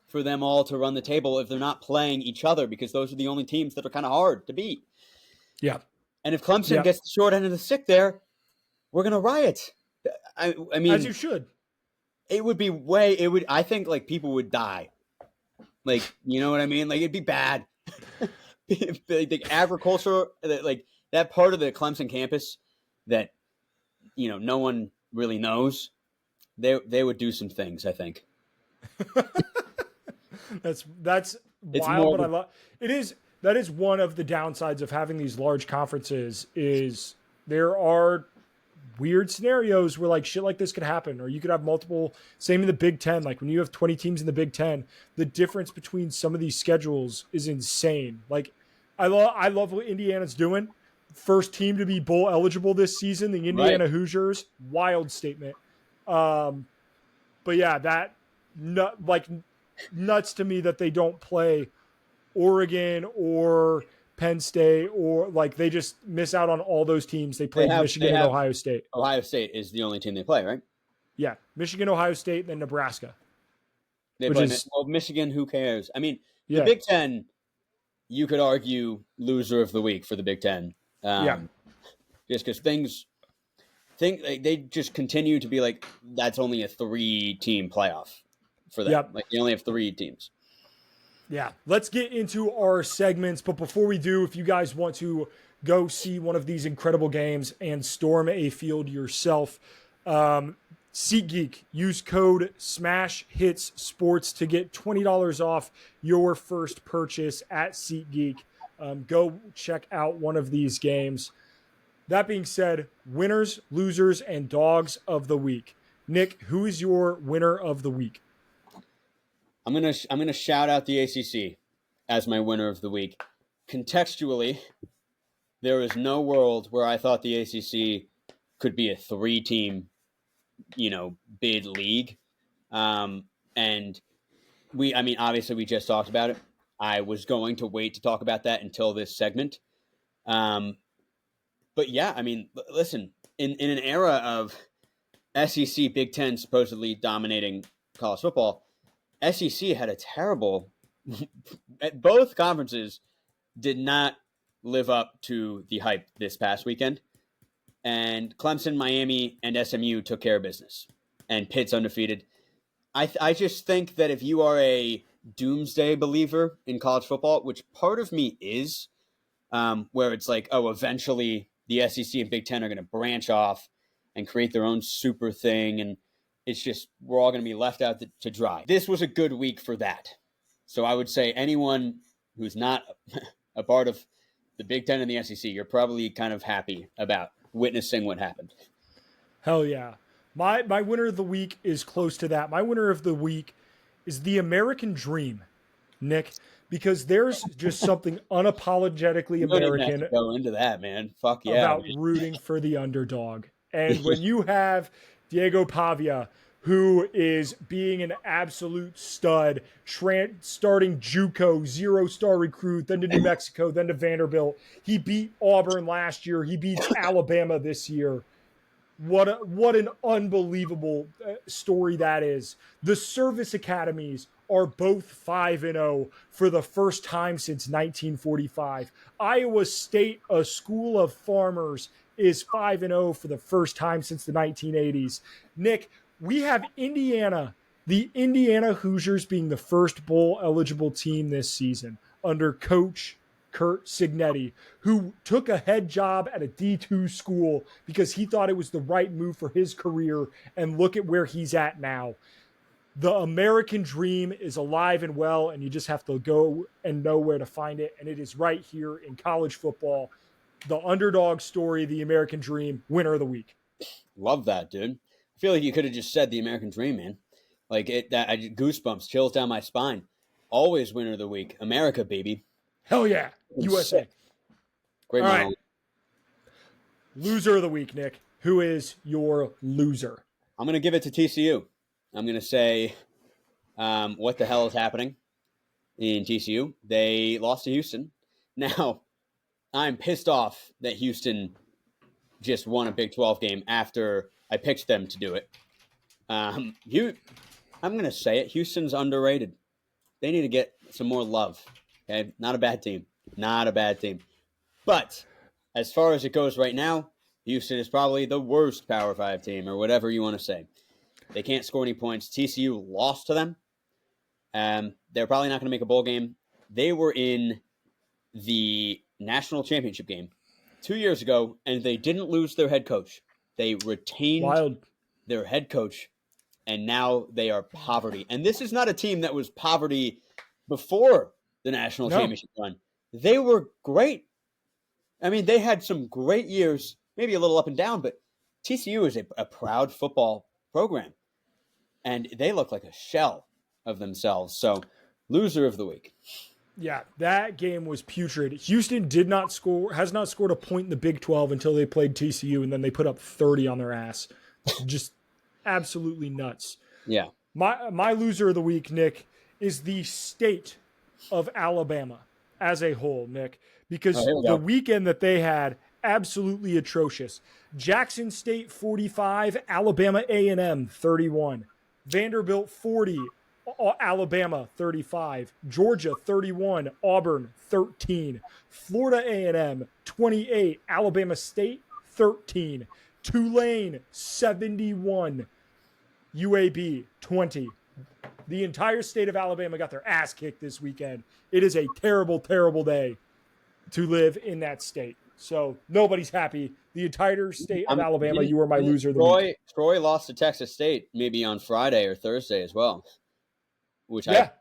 for them all to run the table if they're not playing each other, because those are the only teams that are kind of hard to beat. Yeah. And if Clemson gets the short end of the stick there, we're going to riot. I mean, as you should. It would be I think like people would die. Like, you know what I mean? Like, it'd be bad. The agriculture, like that part of the Clemson campus that, you know, no one really knows, they would do some things, I think. That's wild, but I love it. That is one of the downsides of having these large conferences is there are weird scenarios where like shit like this could happen, or you could have multiple. Same in the Big Ten. Like when you have 20 teams in the Big Ten, the difference between some of these schedules is insane. Like I love what Indiana's doing. First team to be bowl eligible this season, the Indiana Hoosiers. Wild statement. But yeah, nuts to me that they don't play Oregon or Penn State, or like they just miss out on all those teams. They play Michigan and Ohio State. Ohio State is the only team they play, right? Yeah, Michigan, Ohio State, and then Nebraska. Michigan, who cares? I mean, the Big Ten, you could argue loser of the week for the Big Ten. Just because they just continue to be like, that's only a 3-team playoff for them. Like they only have 3 teams. Yeah, let's get into our segments. But before we do, if you guys want to go see one of these incredible games and storm a field yourself, SeatGeek, use code SMASHHITSSports to get $20 off your first purchase at SeatGeek. Go check out one of these games. That being said, winners, losers, and dogs of the week. Nick, who is your winner of the week? I'm gonna shout out the ACC as my winner of the week. Contextually, there is no world where I thought the ACC could be a 3-team, bid league. And obviously we just talked about it. I was going to wait to talk about that until this segment. But yeah, listen, in an era of SEC, Big Ten supposedly dominating college football, SEC had a terrible. Both conferences did not live up to the hype this past weekend. And Clemson, Miami, and SMU took care of business. And Pitt's undefeated. I just think that if you are a doomsday believer in college football, which part of me is, where it's like, oh, eventually the SEC and Big Ten are going to branch off and create their own super thing, and it's just we're all going to be left out to dry. This was a good week for that. So I would say anyone who's not a part of the Big Ten and the SEC, you're probably kind of happy about witnessing what happened. Hell yeah. My winner of the week is close to that. My winner of the week is the American dream, Nick, because there's just something unapologetically American to go into that, man. Fuck yeah. About rooting for the underdog. And when you have Diego Pavia, who is being an absolute stud, starting JUCO, 0-star recruit, then to New Mexico, then to Vanderbilt. He beat Auburn last year. He beats Alabama this year. What an unbelievable story that is. The service academies are both 5-0 for the first time since 1945. Iowa State, a school of farmers, is 5-0 for the first time since the 1980s. Nick, we have Indiana, the Indiana Hoosiers being the first bowl-eligible team this season under Coach Curt Cignetti, who took a head job at a D2 school because he thought it was the right move for his career, and look at where he's at now. The American dream is alive and well, and you just have to go and know where to find it, and it is right here in college football. The underdog story, the American dream, winner of the week. Love that, dude. I feel like you could have just said the American dream, man. Like goosebumps, chills down my spine. Always winner of the week. America, baby. Hell yeah. USA. Great model. Right. Loser of the week, Nick. Who is your loser? I'm going to give it to TCU. I'm going to say what the hell is happening in TCU. They lost to Houston. Now, I'm pissed off that Houston just won a Big 12 game after I picked them to do it. I'm going to say it. Houston's underrated. They need to get some more love. Okay, not a bad team. Not a bad team. But as far as it goes right now, Houston is probably the worst Power 5 team, or whatever you want to say. They can't score any points. TCU lost to them. They're probably not going to make a bowl game. They were in the national championship game 2 years ago, and they didn't lose their head coach. They retained their head coach, and now they are poverty. And this is not a team that was poverty before the national championship run. They were great. I mean, they had some great years, maybe a little up and down, but TCU is a proud football program. And they look like a shell of themselves. So, loser of the week. Yeah, that game was putrid. Houston has not scored a point in the Big 12 until they played TCU, and then they put up 30 on their ass. Just absolutely nuts. Yeah. My loser of the week, Nick, is the state of Alabama as a whole, Nick, because the weekend that they had, absolutely atrocious. Jackson State 45, Alabama A&M 31, Vanderbilt 40, Alabama 35, Georgia 31, Auburn 13, Florida A&M 28, Alabama State 13, Tulane 71, UAB 20. The entire state of Alabama got their ass kicked this weekend. It is a terrible, terrible day to live in that state. So nobody's happy. The entire state of Alabama, you are my loser of the week. Troy lost to Texas State maybe on Friday or Thursday as well.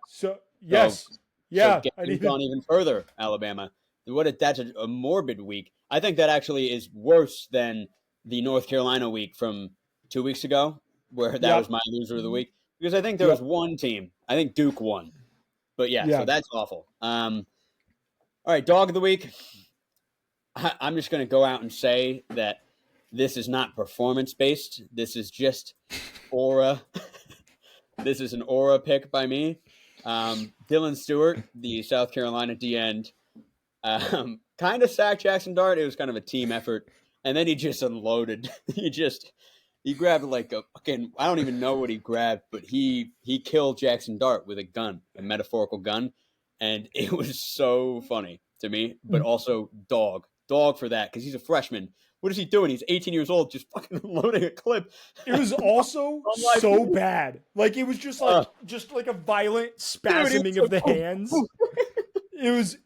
So getting on even further, Alabama. That's a morbid week. I think that actually is worse than the North Carolina week from 2 weeks ago, where that was my loser of the week because I think there was one team. I think Duke won, but so that's awful. All right, dog of the week. I'm just going to go out and say that this is not performance based. This is just aura. This is an aura pick by me. Dylan Stewart, the South Carolina D end, kind of sacked Jackson Dart. It was kind of a team effort, and then he just unloaded. He grabbed like a fucking, I don't even know what he grabbed, but he killed Jackson Dart with a metaphorical gun, and it was so funny to me, but also dog for that because he's a freshman. What is he doing? He's 18 years old, just fucking unloading a clip. It was also so bad. Like it was just like a violent spasming of the hands. It was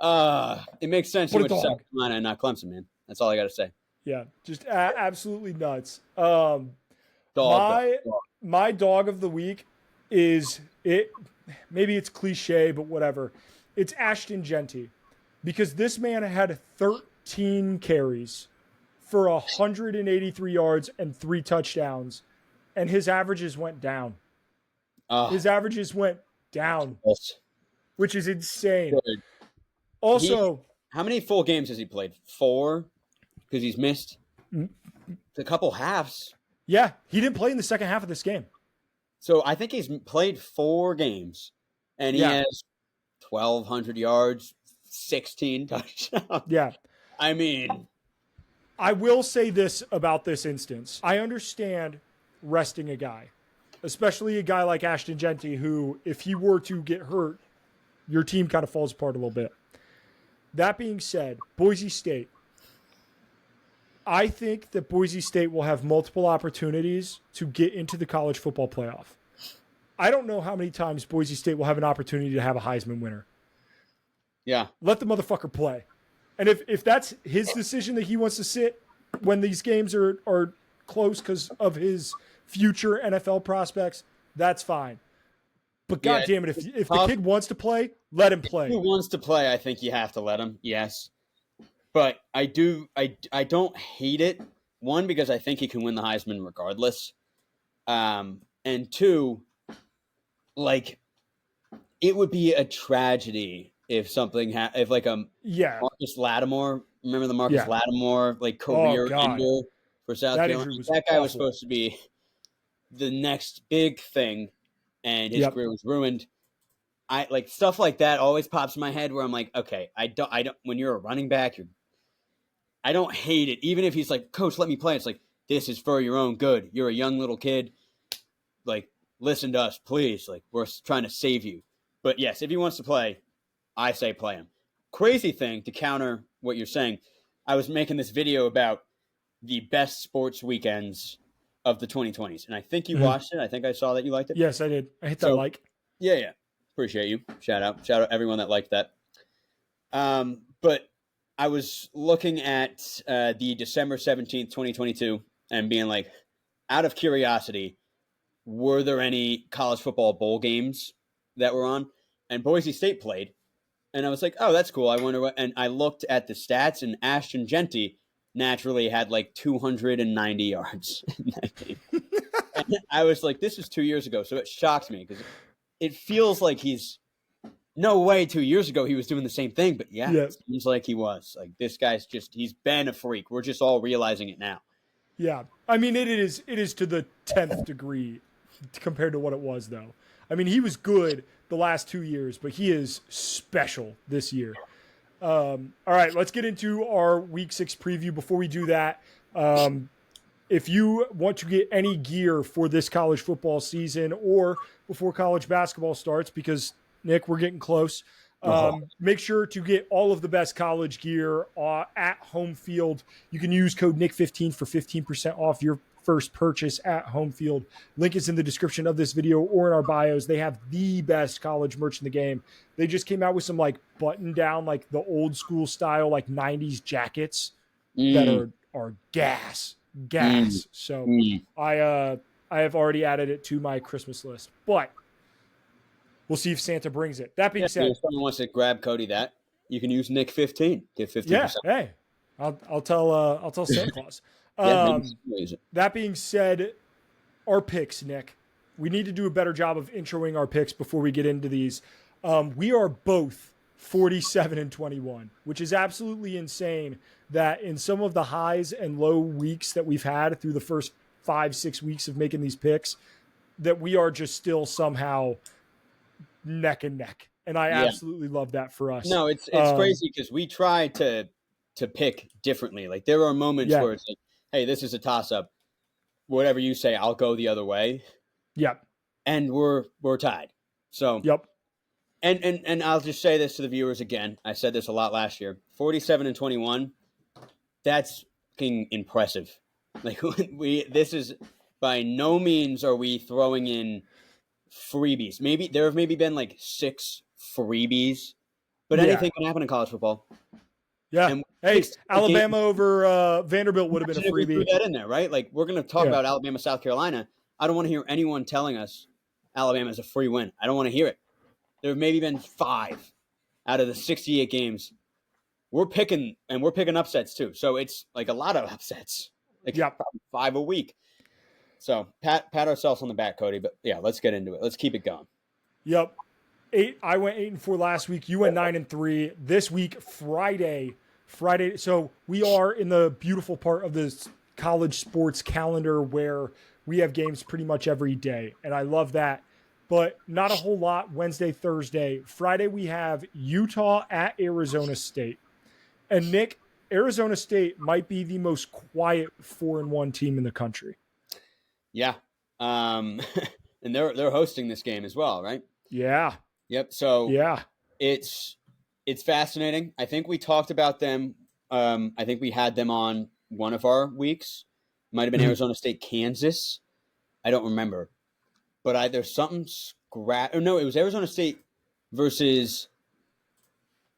awful. It makes sense. You went to South Carolina and not Clemson, man. That's all I got to say. Yeah, just absolutely nuts. Dog. My dog of the week is it. Maybe it's cliche, but whatever. It's Ashton Genty, because this man had 13 carries for 183 yards and 3 touchdowns, and his averages went down. His averages went down, which is insane. Good. Also, how many full games has he played? 4? Because he's missed a couple halves. Yeah, he didn't play in the second half of this game. So I think he's played 4 games, and he has 1,200 yards, 16 touchdowns. Yeah. I mean, I will say this about this instance. I understand resting a guy, especially a guy like Ashton Genty, who, if he were to get hurt, your team kind of falls apart a little bit. That being said, Boise State. I think that Boise State will have multiple opportunities to get into the college football playoff. I don't know how many times Boise State will have an opportunity to have a Heisman winner. Yeah. Let the motherfucker play. And if that's his decision that he wants to sit when these games are close because of his future NFL prospects, that's fine. But God damn it, if the kid wants to play, let him play. If he wants to play, I think you have to let him, yes. But I don't hate it. 1, because I think he can win the Heisman regardless. And 2, like, it would be a tragedy if something if like Marcus Lattimore, remember the Marcus Lattimore like career ender for South Carolina? That guy was supposed to be the next big thing, and his career was ruined. I like stuff like that always pops in my head where I'm like, okay, I don't. When you're a running back, I don't hate it. Even if he's like, coach, let me play. It's like, this is for your own good. You're a young little kid. Like, listen to us, please. Like, we're trying to save you. But yes, if he wants to play, I say play him. Crazy thing to counter what you're saying. I was making this video about the best sports weekends of the 2020s. And I think you watched it. I think I saw that you liked it. Yes, I did. I hit that like. Yeah. Appreciate you. Shout out everyone that liked that. But I was looking at the December 17th, 2022, and being like, out of curiosity, were there any college football bowl games that were on? And Boise State played. And I was like, oh, that's cool. I wonder what. And I looked at the stats, and Ashton Genty naturally had like 290 yards in that game. And I was like, this is 2 years ago. So it shocked me because it feels like no way 2 years ago he was doing the same thing. But it seems like he was. Like, this guy's he's been a freak. We're just all realizing it now. Yeah. I mean, it is to the 10th degree compared to what it was, though. I mean, he was good the last 2 years, but he is special this year. All right, let's get into our Week 6 preview. Before we do that, if you want to get any gear for this college football season or before college basketball starts, because, Nick, we're getting close, make sure to get all of the best college gear at Home Field. You can use code NICK15 for 15% off your first purchase at Home Field. Link is in the description of this video or in our bios. They have the best college merch in the game. They just came out with some like button down, like the old school style, like 90s jackets that are gas. So I have already added it to my Christmas list, but we'll see if Santa brings it. That being said, if someone wants to grab Cody that, you can use Nick15. Get 15%. Yeah, hey, I'll tell Santa Claus. That being said, our picks, Nick. We need to do a better job of introing our picks before we get into these. We are both 47-21, which is absolutely insane that in some of the highs and low weeks that we've had through the first 5-6 weeks of making these picks, that we are just still somehow neck and neck. And I absolutely love that for us. No, it's crazy because we try to pick differently. Like there are moments where it's like, hey, this is a toss up. Whatever you say, I'll go the other way. Yep. And we're tied. So yep. And I'll just say this to the viewers again. I said this a lot last year. 47-21. That's fucking impressive. Like this is by no means are we throwing in freebies. Maybe there have been like 6 freebies, but anything can happen in college football. Yeah. And hey, Alabama over Vanderbilt would have been a freebie. We threw that in there, right? Like we're going to talk about Alabama, South Carolina. I don't want to hear anyone telling us Alabama is a free win. I don't want to hear it. There have maybe been 5 out of the 68 games. We're picking upsets too. So it's like a lot of upsets. Like probably 5 a week. So pat ourselves on the back, Cody. But yeah, let's get into it. Let's keep it going. Yep. I went 8-4 last week. You went 9-3. This week, Friday. So we are in the beautiful part of this college sports calendar where we have games pretty much every day. And I love that. But not a whole lot Wednesday, Thursday. Friday, we have Utah at Arizona State. And Nick, Arizona State might be the most quiet 4-1 team in the country. Yeah. And they're hosting this game as well, right? Yeah. Yep. So it's fascinating. I think we talked about them. I think we had them on one of our weeks. Might have been Arizona State, Kansas. I don't remember. But there's something no, it was Arizona State versus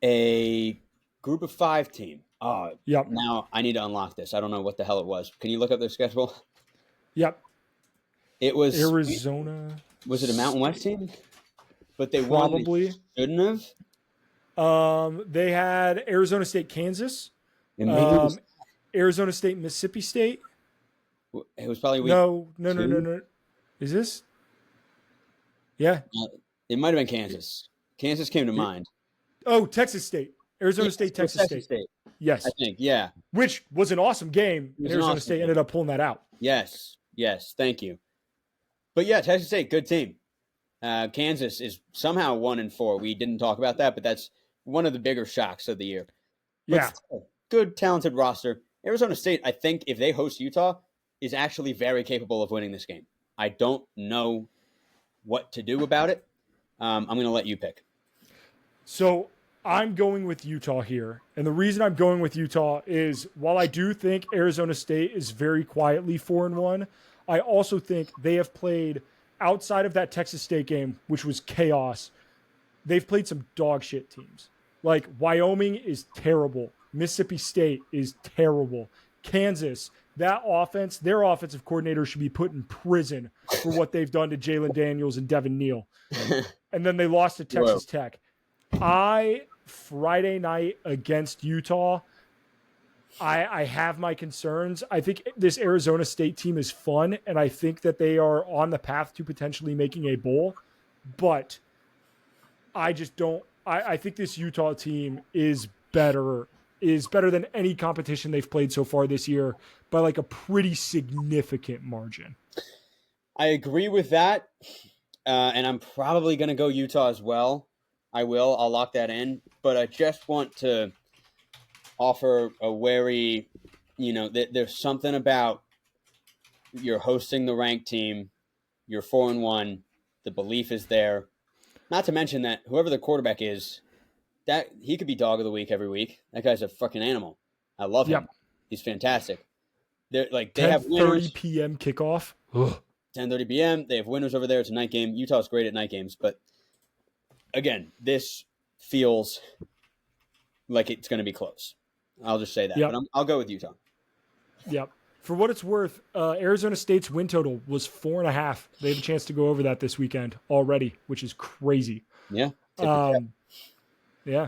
a group of 5 team. Oh, yep. Now I need to unlock this. I don't know what the hell it was. Can you look up their schedule? Yep. It was Arizona. Was it a Mountain West team? But they probably won. They shouldn't have. They had Arizona State, Kansas. Arizona State, Mississippi State. It was probably week No. Is this? Yeah. It might have been Kansas. Kansas came to mind. Oh, Texas State. Arizona State, Texas State. Yes. I think, yeah. Which was an awesome game. Arizona State ended up pulling that out. Yes. Thank you. But yeah, Texas State, good team. Kansas is somehow 1-4. We didn't talk about that, but that's one of the bigger shocks of the year. But good, talented roster. Arizona State, I think, if they host Utah, is actually very capable of winning this game. I don't know what to do about it. I'm going to let you pick. So I'm going with Utah here. And the reason I'm going with Utah is while I do think Arizona State is very quietly 4-1, I also think they have played outside of that Texas State game, which was chaos. They've played some dog shit teams. Like Wyoming is terrible. Mississippi State is terrible. Kansas, that offense, their offensive coordinator should be put in prison for what they've done to Jalen Daniels and Devin Neal. And then they lost to Texas Tech. Friday night against Utah, I have my concerns. I think this Arizona State team is fun, and I think that they are on the path to potentially making a bowl. But I just don't – I think this Utah team is better than any competition they've played so far this year by like a pretty significant margin. I agree with that, and I'm probably going to go Utah as well. I'll lock that in, but I just want to offer a wary, there's something about you're hosting the ranked team, you're 4-1, the belief is there. Not to mention that whoever the quarterback is, that he could be dog of the week every week. That guy's a fucking animal. I love him. He's fantastic. They have winners. 10:30 p.m. kickoff. 10:30 p.m. They have winners over there. It's a night game. Utah's great at night games, but again, this feels like it's going to be close. I'll just say that. But I'll go with Utah. Yep. For what it's worth, Arizona State's win total was 4.5. They have a chance to go over that this weekend already, which is crazy. Yeah. Yeah.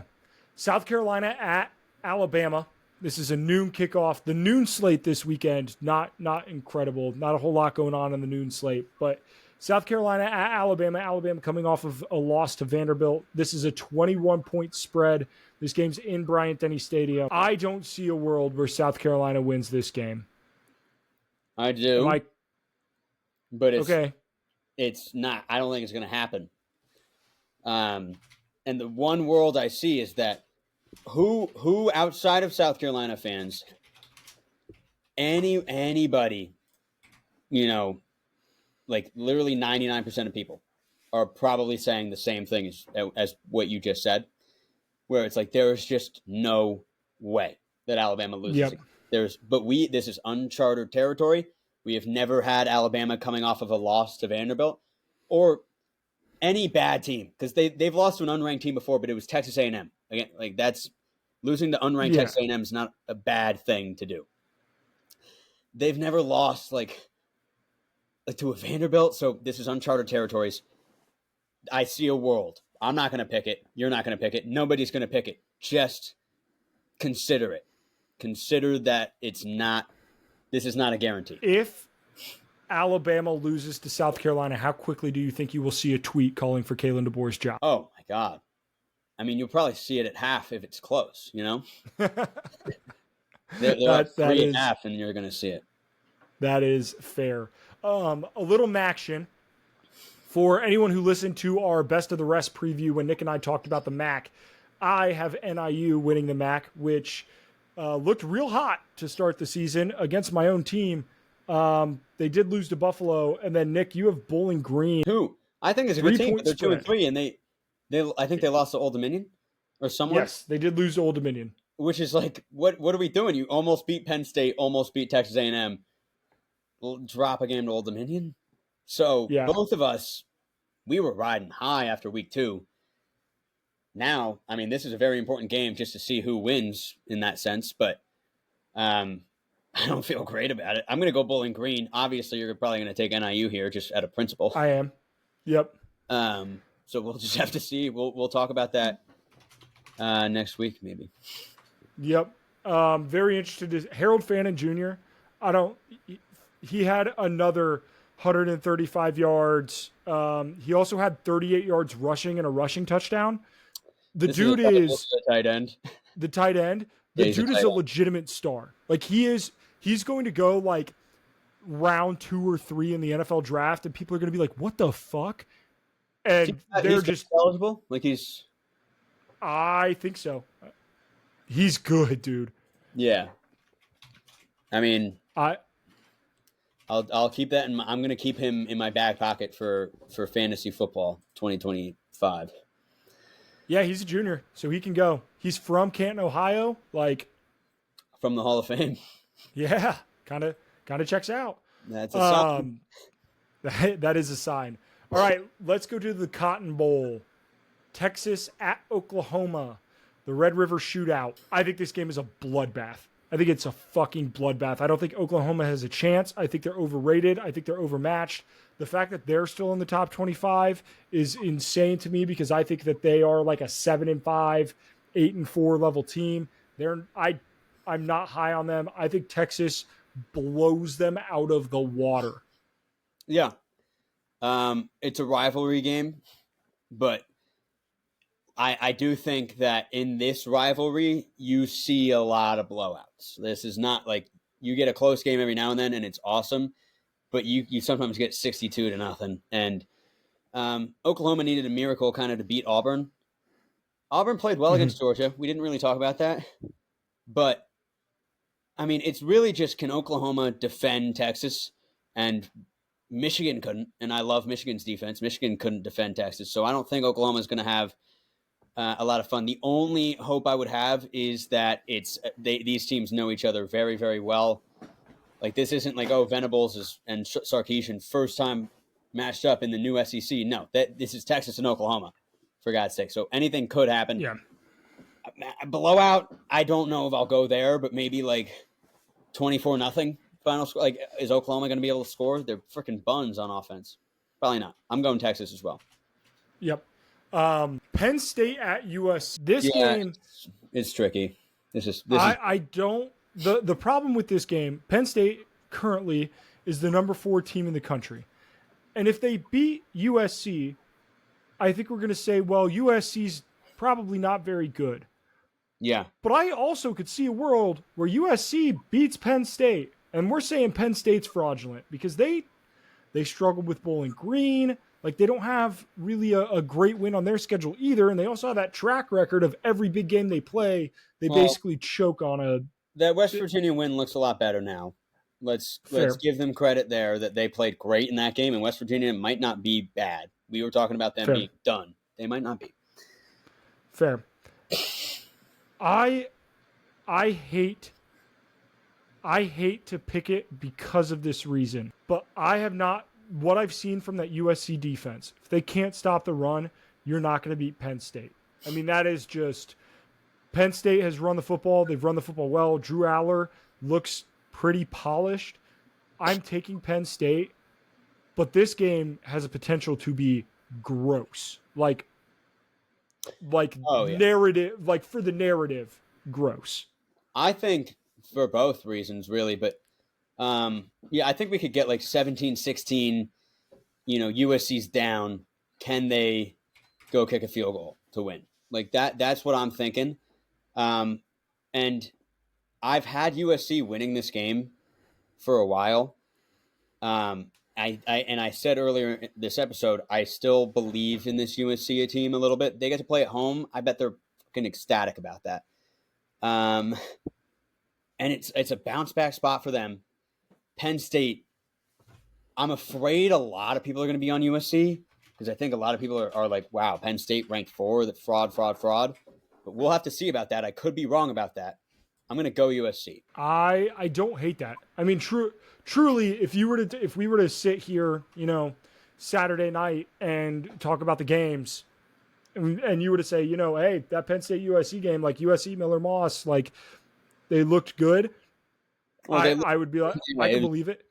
South Carolina at Alabama. This is a noon kickoff. The noon slate this weekend, not incredible. Not a whole lot going on in the noon slate. But South Carolina at Alabama. Alabama coming off of a loss to Vanderbilt. This is a 21-point spread. This game's in Bryant-Denny Stadium. I don't see a world where South Carolina wins this game. I do. But it's not. I don't think it's going to happen. And the one world I see is that who outside of South Carolina fans, anybody, like literally 99% of people are probably saying the same thing as what you just said, where it's like there is just no way that Alabama loses. Yep. This is uncharted territory. We have never had Alabama coming off of a loss to Vanderbilt or any bad team, because they've lost to an unranked team before, but it was Texas A&M. Again, like that's losing to unranked Texas A&M is not a bad thing to do. They've never lost like to a Vanderbilt, so this is uncharted territories. I see a world. I'm not going to pick it. You're not going to pick it. Nobody's going to pick it. Just consider it. Consider that this is not a guarantee. If Alabama loses to South Carolina, how quickly do you think you will see a tweet calling for Kalen DeBoer's job? Oh, my God. I mean, you'll probably see it at half if it's close, they're up 3.5, and you're going to see it. That is fair. A little Maction. For anyone who listened to our Best of the Rest preview when Nick and I talked about the MAC, I have NIU winning the MAC, which looked real hot to start the season against my own team. They did lose to Buffalo, and then Nick, you have Bowling Green. Who I think is a good team. But they're 2-3, and they I think they lost to Old Dominion or someone. Yes, they did lose to Old Dominion. Which is like, what are we doing? You almost beat Penn State, almost beat Texas A&M. Drop a game to Old Dominion. So both of us, we were riding high after week 2. Now, I mean, this is a very important game just to see who wins in that sense, but I don't feel great about it. I'm going to go Bowling Green. Obviously, you're probably going to take NIU here just out of principle. I am. Yep. So we'll just have to see. We'll talk about that next week, maybe. Yep. Very interested. Harold Fannin Jr. He had another 135 yards. He also had 38 yards rushing and a rushing touchdown. The dude is the tight end. The tight end. The dude is a legitimate star. Like he's going to go like round 2 or 3 in the NFL draft, and people are going to be like, "What the fuck?" And they're just eligible. Like I think so. He's good, dude. Yeah. I mean, I'll keep that I'm going to keep him in my back pocket for fantasy football 2025. Yeah, he's a junior, so he can go. He's from Canton, Ohio, like from the Hall of Fame. Yeah, kind of checks out. That's a sign. That is a sign. All right, let's go to the Cotton Bowl. Texas at Oklahoma, the Red River Shootout. I think this game is a bloodbath. I think it's a fucking bloodbath. I don't think Oklahoma has a chance. I think they're overrated. I think they're overmatched. The fact that they're still in the top 25 is insane to me because I think that they are like a 7-5, 8-4 level team. I'm not high on them. I think Texas blows them out of the water. Yeah. It's a rivalry game, but I do think that in this rivalry, you see a lot of blowouts. This is not like you get a close game every now and then, and it's awesome, but you sometimes get 62-0. And Oklahoma needed a miracle kind of to beat Auburn. Auburn played well against Georgia. We didn't really talk about that. But, I mean, it's really just can Oklahoma defend Texas? And Michigan couldn't, and I love Michigan's defense. Michigan couldn't defend Texas, so I don't think Oklahoma's going to have a lot of fun. The only hope I would have is that these teams know each other very, very well. Like this isn't like Venables and Sarkisian first time matched up in the new SEC. No, this is Texas and Oklahoma, for God's sake. So anything could happen. Yeah. Blowout. I don't know if I'll go there, but maybe like 24-0 final score. Like is Oklahoma going to be able to score? They're freaking buns on offense. Probably not. I'm going Texas as well. Yep. Penn State at USC. This game it's tricky. I don't. The problem with this game, Penn State currently is the number 4 team in the country. And if they beat USC, I think we're going to say, well, USC's probably not very good. Yeah. But I also could see a world where USC beats Penn State. And we're saying Penn State's fraudulent because they struggled with Bowling Green. Like, they don't have really a great win on their schedule either. And they also have that track record of every big game they play, they basically choke on a... That West Virginia win looks a lot better now. Let's give them credit there that they played great in that game, and West Virginia might not be bad. We were talking about them being done. They might not be. Fair. I hate to pick it because of this reason, but I have not... What I've seen from that USC defense, if they can't stop the run, you're not going to beat Penn State. I mean, that is just... Penn State has run the football. They've run the football well. Drew Aller looks pretty polished. I'm taking Penn State, but this game has a potential to be gross. Narrative, like for the narrative, gross. I think for both reasons, really, but I think we could get like 17-16, USC's down. Can they go kick a field goal to win? Like that's what I'm thinking. And I've had USC winning this game for a while. I said earlier in this episode, I still believe in this USC team a little bit. They get to play at home. I bet they're fucking ecstatic about that. And it's a bounce back spot for them. Penn State, I'm afraid a lot of people are going to be on USC because I think a lot of people are like, wow, Penn State ranked 4, the fraud. But we'll have to see about that. I could be wrong about that. I'm going to go USC. I don't hate that. I mean, truly, if we were to sit here, Saturday night and talk about the games, and you were to say, hey, that Penn State USC game, like USC Miller Moss, like they looked good. Well, I would be like, I can believe it.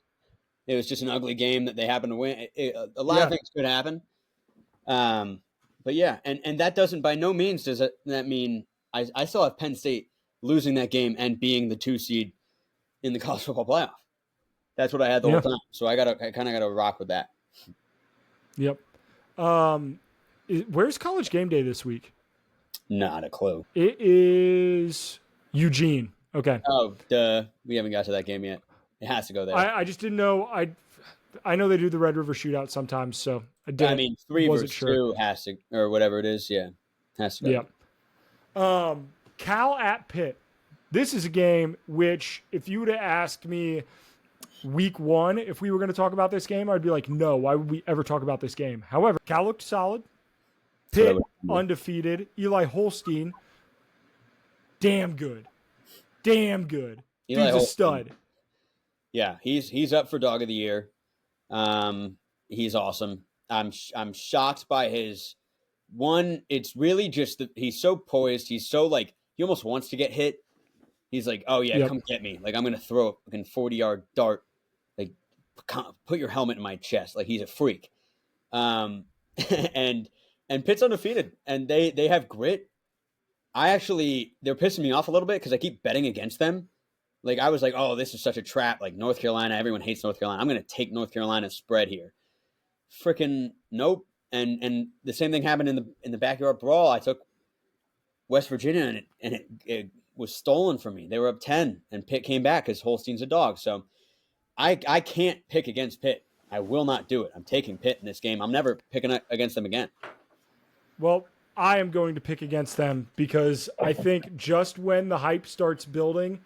It was just an ugly game that they happened to win. A lot of things could happen. But yeah, and that doesn't by no means does that mean I still have Penn State losing that game and being the 2 seed in the college football playoff. That's what I had the whole time. So I kind of gotta rock with that. Yep. Where's College Game Day this week? Not a clue. It is Eugene. Okay. Oh, duh. We haven't got to that game yet. It has to go there. I just didn't know. I know they do the Red River Shootout sometimes, so I didn't. I mean, 3 versus 2 has to, or whatever it is. Yeah, has to go. Yep. Cal at Pitt. This is a game which, if you would have asked me week 1 if we were going to talk about this game, I'd be like, no, why would we ever talk about this game? However, Cal looked solid. Pitt undefeated. Eli Holstein, damn good. Dude's a stud. Yeah, he's up for Dog of the Year. He's awesome. I'm shocked by his one. It's really just that he's so poised. He's so he almost wants to get hit. He's like, oh yeah, come get me. Like I'm gonna throw a fucking 40-yard dart. Like put your helmet in my chest. Like he's a freak. And Pitt's undefeated, and they have grit. They're pissing me off a little bit because I keep betting against them. Like I was like, oh, this is such a trap. Like North Carolina, everyone hates North Carolina. I'm going to take North Carolina's spread here. Freaking nope. And the same thing happened in the backyard brawl. I took West Virginia and it was stolen from me. They were up 10 and Pitt came back because Holstein's a dog. So I can't pick against Pitt. I will not do it. I'm taking Pitt in this game. I'm never picking against them again. Well, I am going to pick against them because I think just when the hype starts building,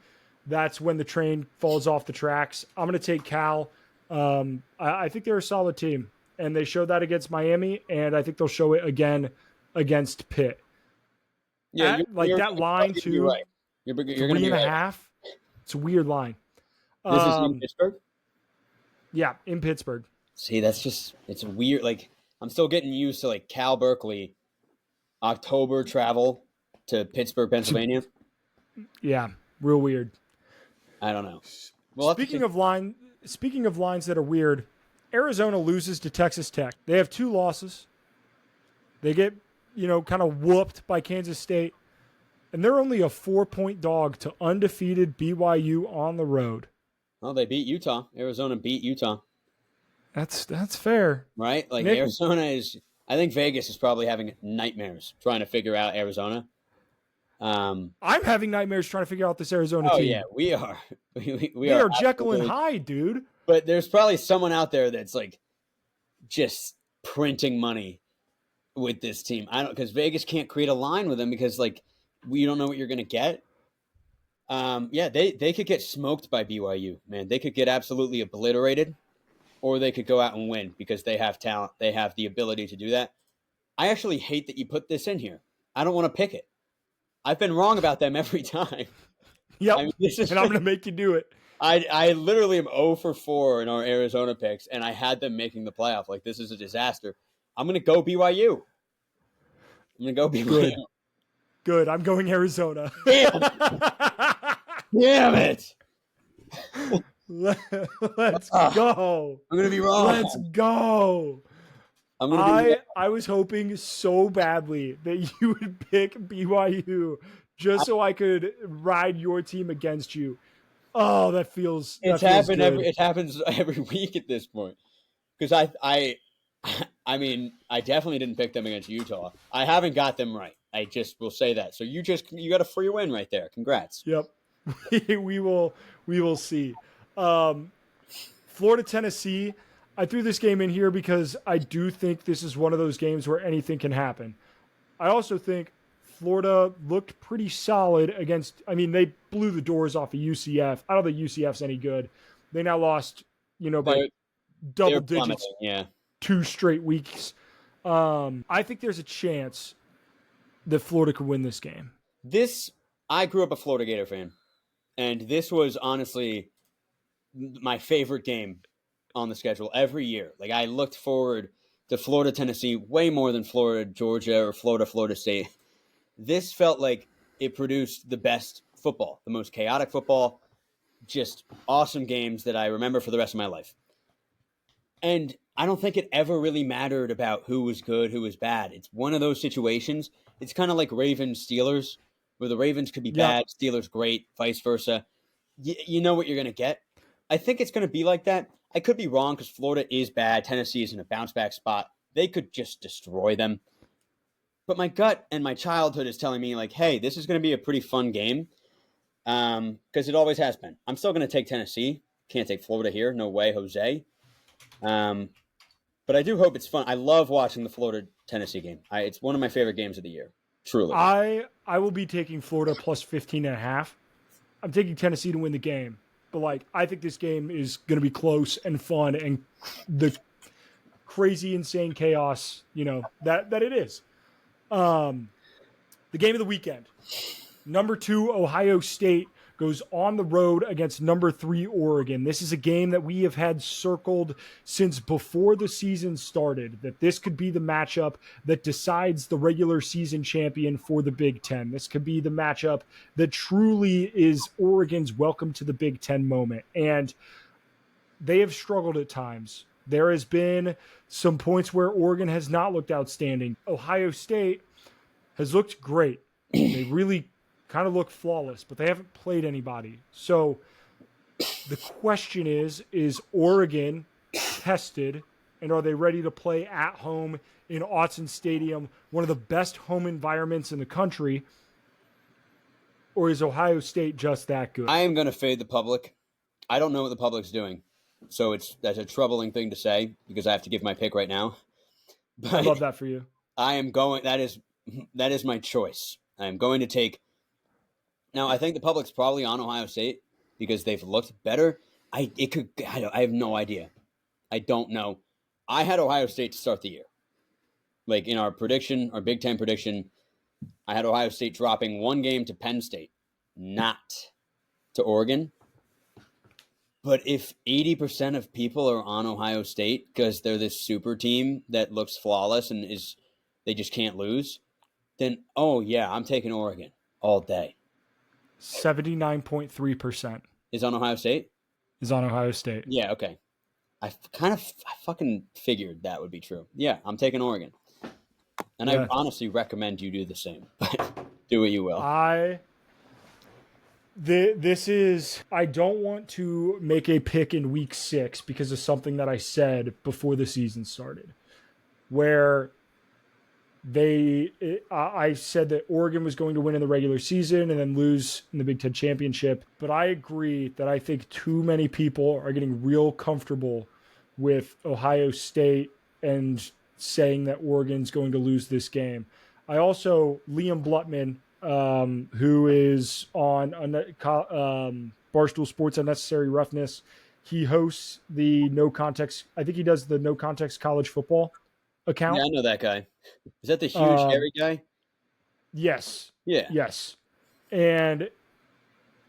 that's when the train falls off the tracks. I'm going to take Cal. I think they're a solid team, and they showed that against Miami, and I think they'll show it again against Pitt. Yeah, that line too. You're right. You're going to be 3.5. It's a weird line. This is in Pittsburgh? Yeah, in Pittsburgh. See, it's weird. Like, I'm still getting used to Cal Berkeley October travel to Pittsburgh, Pennsylvania. Yeah, real weird. I don't know. Speaking of lines that are weird, Arizona loses to Texas Tech. They have 2 losses. They get, kind of whooped by Kansas State. And they're only a 4-point dog to undefeated BYU on the road. Well, they beat Utah. Arizona beat Utah. That's fair. Right? Like Nick, Arizona is I think Vegas is probably having nightmares trying to figure out Arizona. I'm having nightmares trying to figure out this Arizona Oh team. yeah, we are. We They are Jekyll and Hyde, dude. But there's probably someone out there that's like just printing money with this team. I don't because Vegas can't create a line with them because like you don't know what you're gonna get. Yeah, they could get smoked by BYU, man. They could get absolutely obliterated, or they could go out and win because they have talent. They have the ability to do that. I actually hate that you put this in here. I don't want to pick it. I've been wrong about them every time. Yep, I mean, and I'm going to make you do it. I literally am 0 for 4 in our Arizona picks, and I had them making the playoff. Like, this is a disaster. I'm going to go BYU. I'm going to go BYU. Good. I'm going Arizona. Damn. Damn it. Let's go. I'm going to be wrong. Let's go. I was hoping so badly that you would pick BYU just so I could ride your team against you. Oh, that feels. It happens every week at this point because I mean I definitely didn't pick them against Utah. I haven't got them right. I just will say that. So you got a free win right there. Congrats. Yep. we will see. Florida, Tennessee. I threw this game in here because I do think this is one of those games where anything can happen. I also think Florida looked pretty solid against, I mean, they blew the doors off of UCF. I don't think UCF's any good. They now lost, by double digits, 2 straight weeks. I think there's a chance that Florida could win this game. I grew up a Florida Gator fan, and this was honestly my favorite game on the schedule every year. Like, I looked forward to Florida, Tennessee way more than Florida, Georgia, or Florida State. This felt like it produced the best football, the most chaotic football, just awesome games that I remember for the rest of my life. And I don't think it ever really mattered about who was good, who was bad. It's one of those situations. It's kind of like Ravens-Steelers, where the Ravens could be bad, Steelers great, vice versa. You know what you're going to get. I think it's going to be like that. I could be wrong because Florida is bad. Tennessee is in a bounce-back spot. They could just destroy them. But my gut and my childhood is telling me, like, hey, this is going to be a pretty fun game because it always has been. I'm still going to take Tennessee. Can't take Florida here. No way, Jose. But I do hope it's fun. I love watching the Florida-Tennessee game. It's one of my favorite games of the year, truly. I will be taking Florida plus 15.5. I'm taking Tennessee to win the game. But, I think this game is going to be close and fun and the crazy, insane chaos, that it is. The game of the weekend. Number 2, Ohio State goes on the road against number 3, Oregon. This is a game that we have had circled since before the season started, that this could be the matchup that decides the regular season champion for the Big Ten. This could be the matchup that truly is Oregon's welcome to the Big Ten moment. And they have struggled at times. There has been some points where Oregon has not looked outstanding. Ohio State has looked great. They really kind of look flawless, but they haven't played anybody. So the question is Oregon tested, and are they ready to play at home in Autzen Stadium, one of the best home environments in the country, or is Ohio State just that good? I am going to fade the public. I don't know what the public's doing, so that's a troubling thing to say because I have to give my pick right now. But I love that for you. I am going. That is my choice. I am going to take. Now, I think the public's probably on Ohio State because they've looked better. I have no idea. I don't know. I had Ohio State to start the year. Like in our prediction, our Big Ten prediction, I had Ohio State dropping 1 game to Penn State, not to Oregon. But if 80% of people are on Ohio State because they're this super team that looks flawless and they just can't lose, then, oh, yeah, I'm taking Oregon all day. 79.3% is on Ohio State? Is on Ohio State. Yeah, okay. I fucking figured that would be true. Yeah, I'm taking Oregon. And I honestly recommend you do the same. Do what you will. I don't want to make a pick in week 6 because of something that I said before the season started, where I said that Oregon was going to win in the regular season and then lose in the Big Ten championship. But I agree that I think too many people are getting real comfortable with Ohio State and saying that Oregon's going to lose this game. I also, Liam Blutman, who is on Barstool Sports Unnecessary Roughness, he hosts the No Context. I think he does the No Context College Football account. Yeah, I know that guy. Is that the huge hairy guy? Yes. Yeah. Yes. And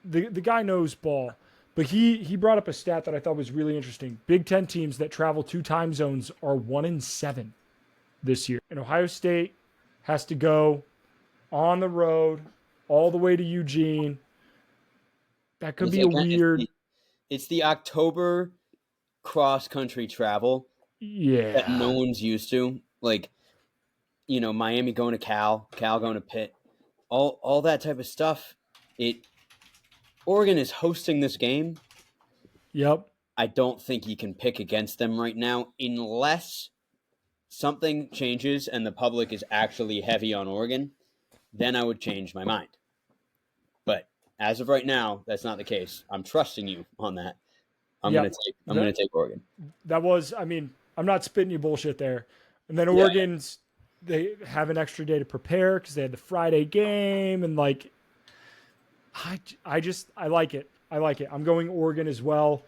the guy knows ball. But he brought up a stat that I thought was really interesting. Big Ten teams that travel 2 time zones are 1-7 this year. And Ohio State has to go on the road all the way to Eugene. That could be a weird. It's the October cross-country travel that no one's used to. Like, Miami going to Cal going to Pitt, all that type of stuff. Oregon is hosting this game. Yep. I don't think you can pick against them right now unless something changes and the public is actually heavy on Oregon. Then I would change my mind. But as of right now, that's not the case. I'm trusting you on that. I'm going to take Oregon. That was, I'm not spitting you bullshit there. And then Oregon's, they have an extra day to prepare because they had the Friday game. And I like it. I like it. I'm going Oregon as well.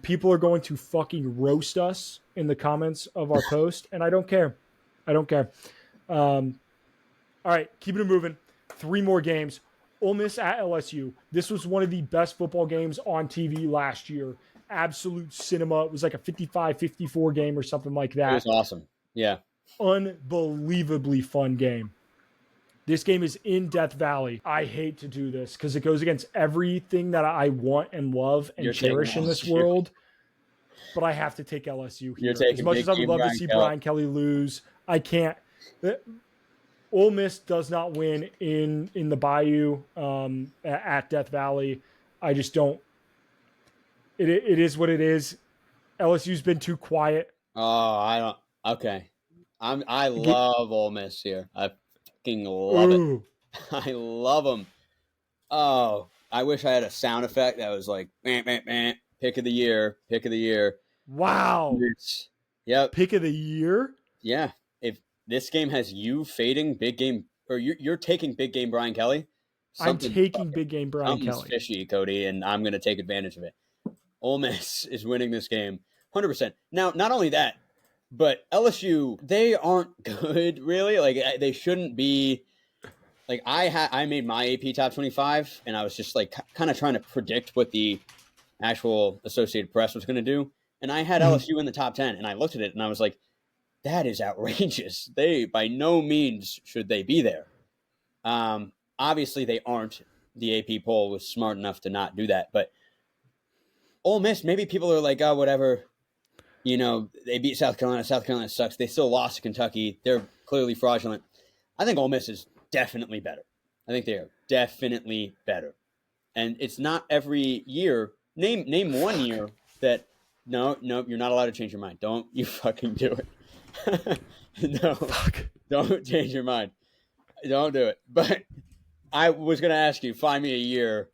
People are going to fucking roast us in the comments of our post. And I don't care. All right, keeping it moving. 3 more games. Ole Miss at LSU. This was one of the best football games on TV last year. Absolute cinema. It was like a 55-54 game or something like that. It was awesome. Yeah. Unbelievably fun game. This game is in Death Valley. I hate to do this because it goes against everything that I want and love and cherish in this world. But I have to take LSU here. As much as I would love to see Brian Kelly lose, I can't. Ole Miss does not win in the Bayou at Death Valley. I just don't. It is what it is. LSU's been too quiet. Oh, I don't. Okay, I love Ole Miss here. I fucking love it. I love them. Oh, I wish I had a sound effect that was like, pick of the year. Wow. Yep. Pick of the year? Yeah. If this game has you fading big game, or you're taking big game Brian Kelly, I'm taking big game Brian Kelly. Something's fishy, Cody, and I'm going to take advantage of it. Ole Miss is winning this game 100%. Now, not only that, but LSU, they aren't good, really. Like, they shouldn't be. Like, I made my AP top 25, and I was just, like, kind of trying to predict what the actual Associated Press was going to do. And I had LSU in the top 10, and I looked at it, and I was like, that is outrageous. They, by no means, should they be there. Obviously, they aren't. The AP poll was smart enough to not do that. But Ole Miss, maybe people are like, oh, whatever. They beat South Carolina. South Carolina sucks. They still lost to Kentucky. They're clearly fraudulent. I think Ole Miss is definitely better. I think they are definitely better. And it's not every year. Name one year that, no, you're not allowed to change your mind. Don't you fucking do it. No. Fuck. Don't change your mind. Don't do it. But I was going to ask you, find me a year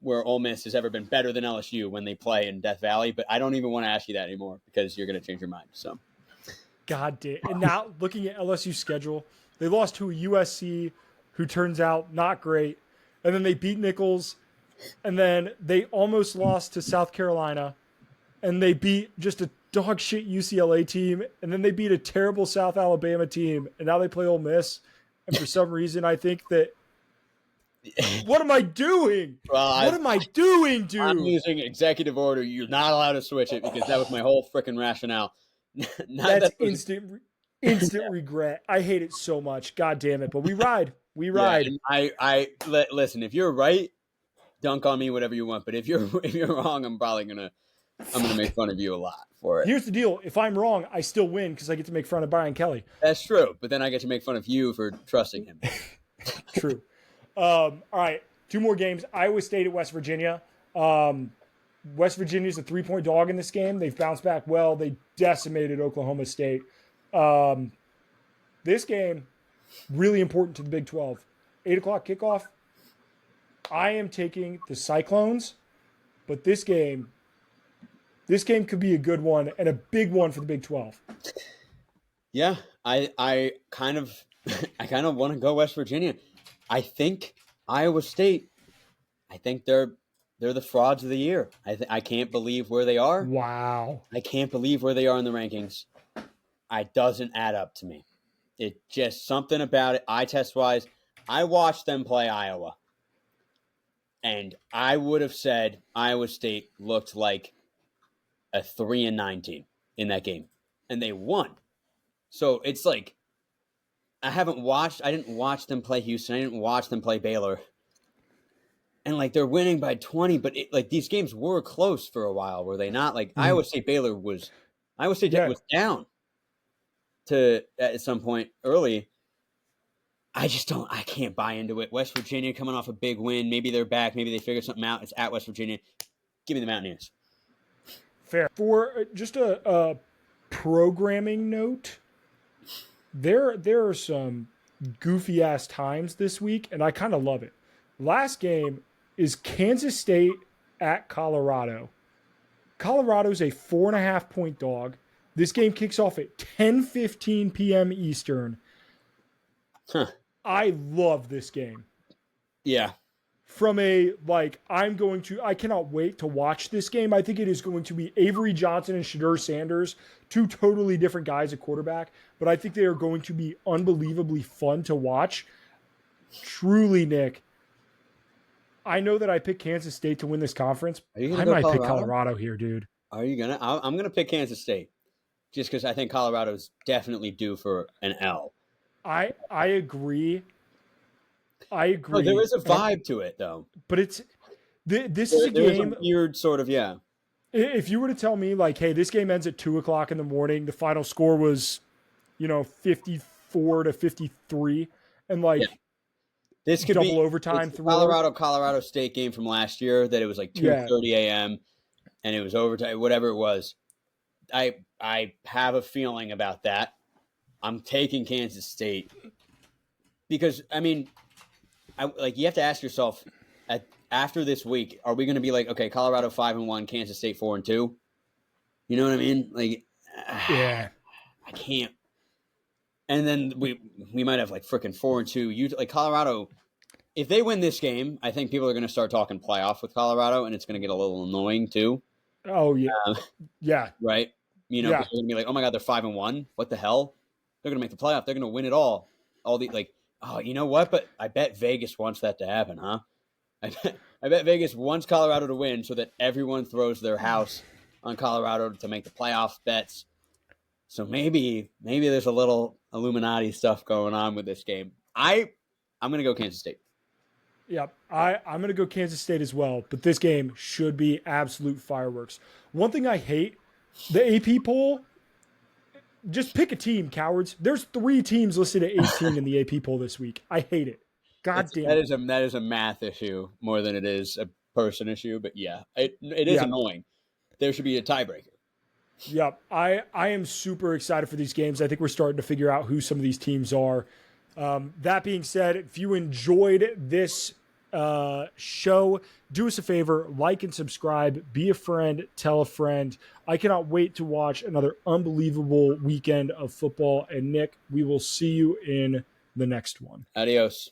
where Ole Miss has ever been better than LSU when they play in Death Valley, but I don't even want to ask you that anymore because you're going to change your mind. So, God damn. And now looking at LSU's schedule, they lost to a USC who turns out not great, and then they beat Nichols, and then they almost lost to South Carolina, and they beat just a dog shit UCLA team, and then they beat a terrible South Alabama team, and now they play Ole Miss. And for some reason, I think that what am I doing? Well, what am I doing, dude? I'm using executive order. You're not allowed to switch it because that was my whole freaking rationale. That's instant regret. I hate it so much. God damn it. But we ride. We ride. Yeah, listen, if you're right, dunk on me, whatever you want. But if you're wrong, I'm gonna make fun of you a lot for it. Here's the deal. If I'm wrong, I still win because I get to make fun of Brian Kelly. That's true. But then I get to make fun of you for trusting him. True. All right, two more games. Iowa State at West Virginia. West Virginia's a 3-point dog in this game. They've bounced back well. They decimated Oklahoma State. This game, really important to the Big 12. 8 o'clock kickoff. I am taking the Cyclones, but this game could be a good one and a big one for the Big 12. Yeah, I kind of want to go West Virginia. I think Iowa State. I think they're the frauds of the year. I can't believe where they are. Wow. I can't believe where they are in the rankings. It doesn't add up to me. It just something about it. Eye test wise, I watched them play Iowa, and I would have said Iowa State looked like a 3-9 team in that game, and they won. So it's like I didn't watch them play Houston. I didn't watch them play Baylor. And like they're winning by 20, but these games were close for a while, were they not? Like Iowa State was down at some point early. I can't buy into it. West Virginia coming off a big win. Maybe they're back. Maybe they figured something out. It's at West Virginia. Give me the Mountaineers. Fair. For just a programming note, there are some goofy ass times this week, and I kind of love it. Last game is Kansas State at Colorado. Colorado's a 4.5-point dog. This game kicks off at 10:15 p.m. Eastern. Huh. I love this game. Yeah. From I cannot wait to watch this game. I think it is going to be Avery Johnson and Shadur Sanders, two totally different guys at quarterback, but I think they are going to be unbelievably fun to watch. Truly, Nick, I know that I picked Kansas State to win this conference. I might pick Colorado here, dude. Are you gonna? I'm gonna pick Kansas State, just because I think Colorado's definitely due for an L. I agree. No, there is a vibe to it, though. But this is a game. A weird sort of, yeah. If you were to tell me, like, hey, this game ends at 2:00 in the morning, the final score was, 54-53, and this could double be overtime. Colorado State game from last year that it was like 2:30 a.m. and it was overtime, whatever it was. I have a feeling about that. I'm taking Kansas State because you have to ask yourself after this week, are we going to be like, okay, Colorado 5-1, Kansas State 4-2? You know what I mean? Yeah, I can't. And then we might have freaking 4-2. Colorado, if they win this game, I think people are going to start talking playoff with Colorado, and it's going to get a little annoying too. Oh yeah, yeah, right. People are going to be like, oh my god, they're 5-1. What the hell? They're going to make the playoff. They're going to win it all. Oh, you know what? But I bet Vegas wants that to happen, huh? I bet Vegas wants Colorado to win so that everyone throws their house on Colorado to make the playoff bets. So maybe there's a little Illuminati stuff going on with this game. I'm going to go Kansas State. Yeah, I'm going to go Kansas State as well, but this game should be absolute fireworks. One thing I hate, the AP poll, just pick a team, cowards. There's 3 teams listed at 18 in the AP poll this week. I hate it. God damn it. That is a math issue more than it is a person issue, but yeah, it is annoying. There should be a tiebreaker. Yep. I am super excited for these games. I think we're starting to figure out who some of these teams are. That being said, if you enjoyed this show, do us a favor, like and subscribe, be a friend, tell a friend. I cannot wait to watch another unbelievable weekend of football. And Nick, we will see you in the next one. Adios.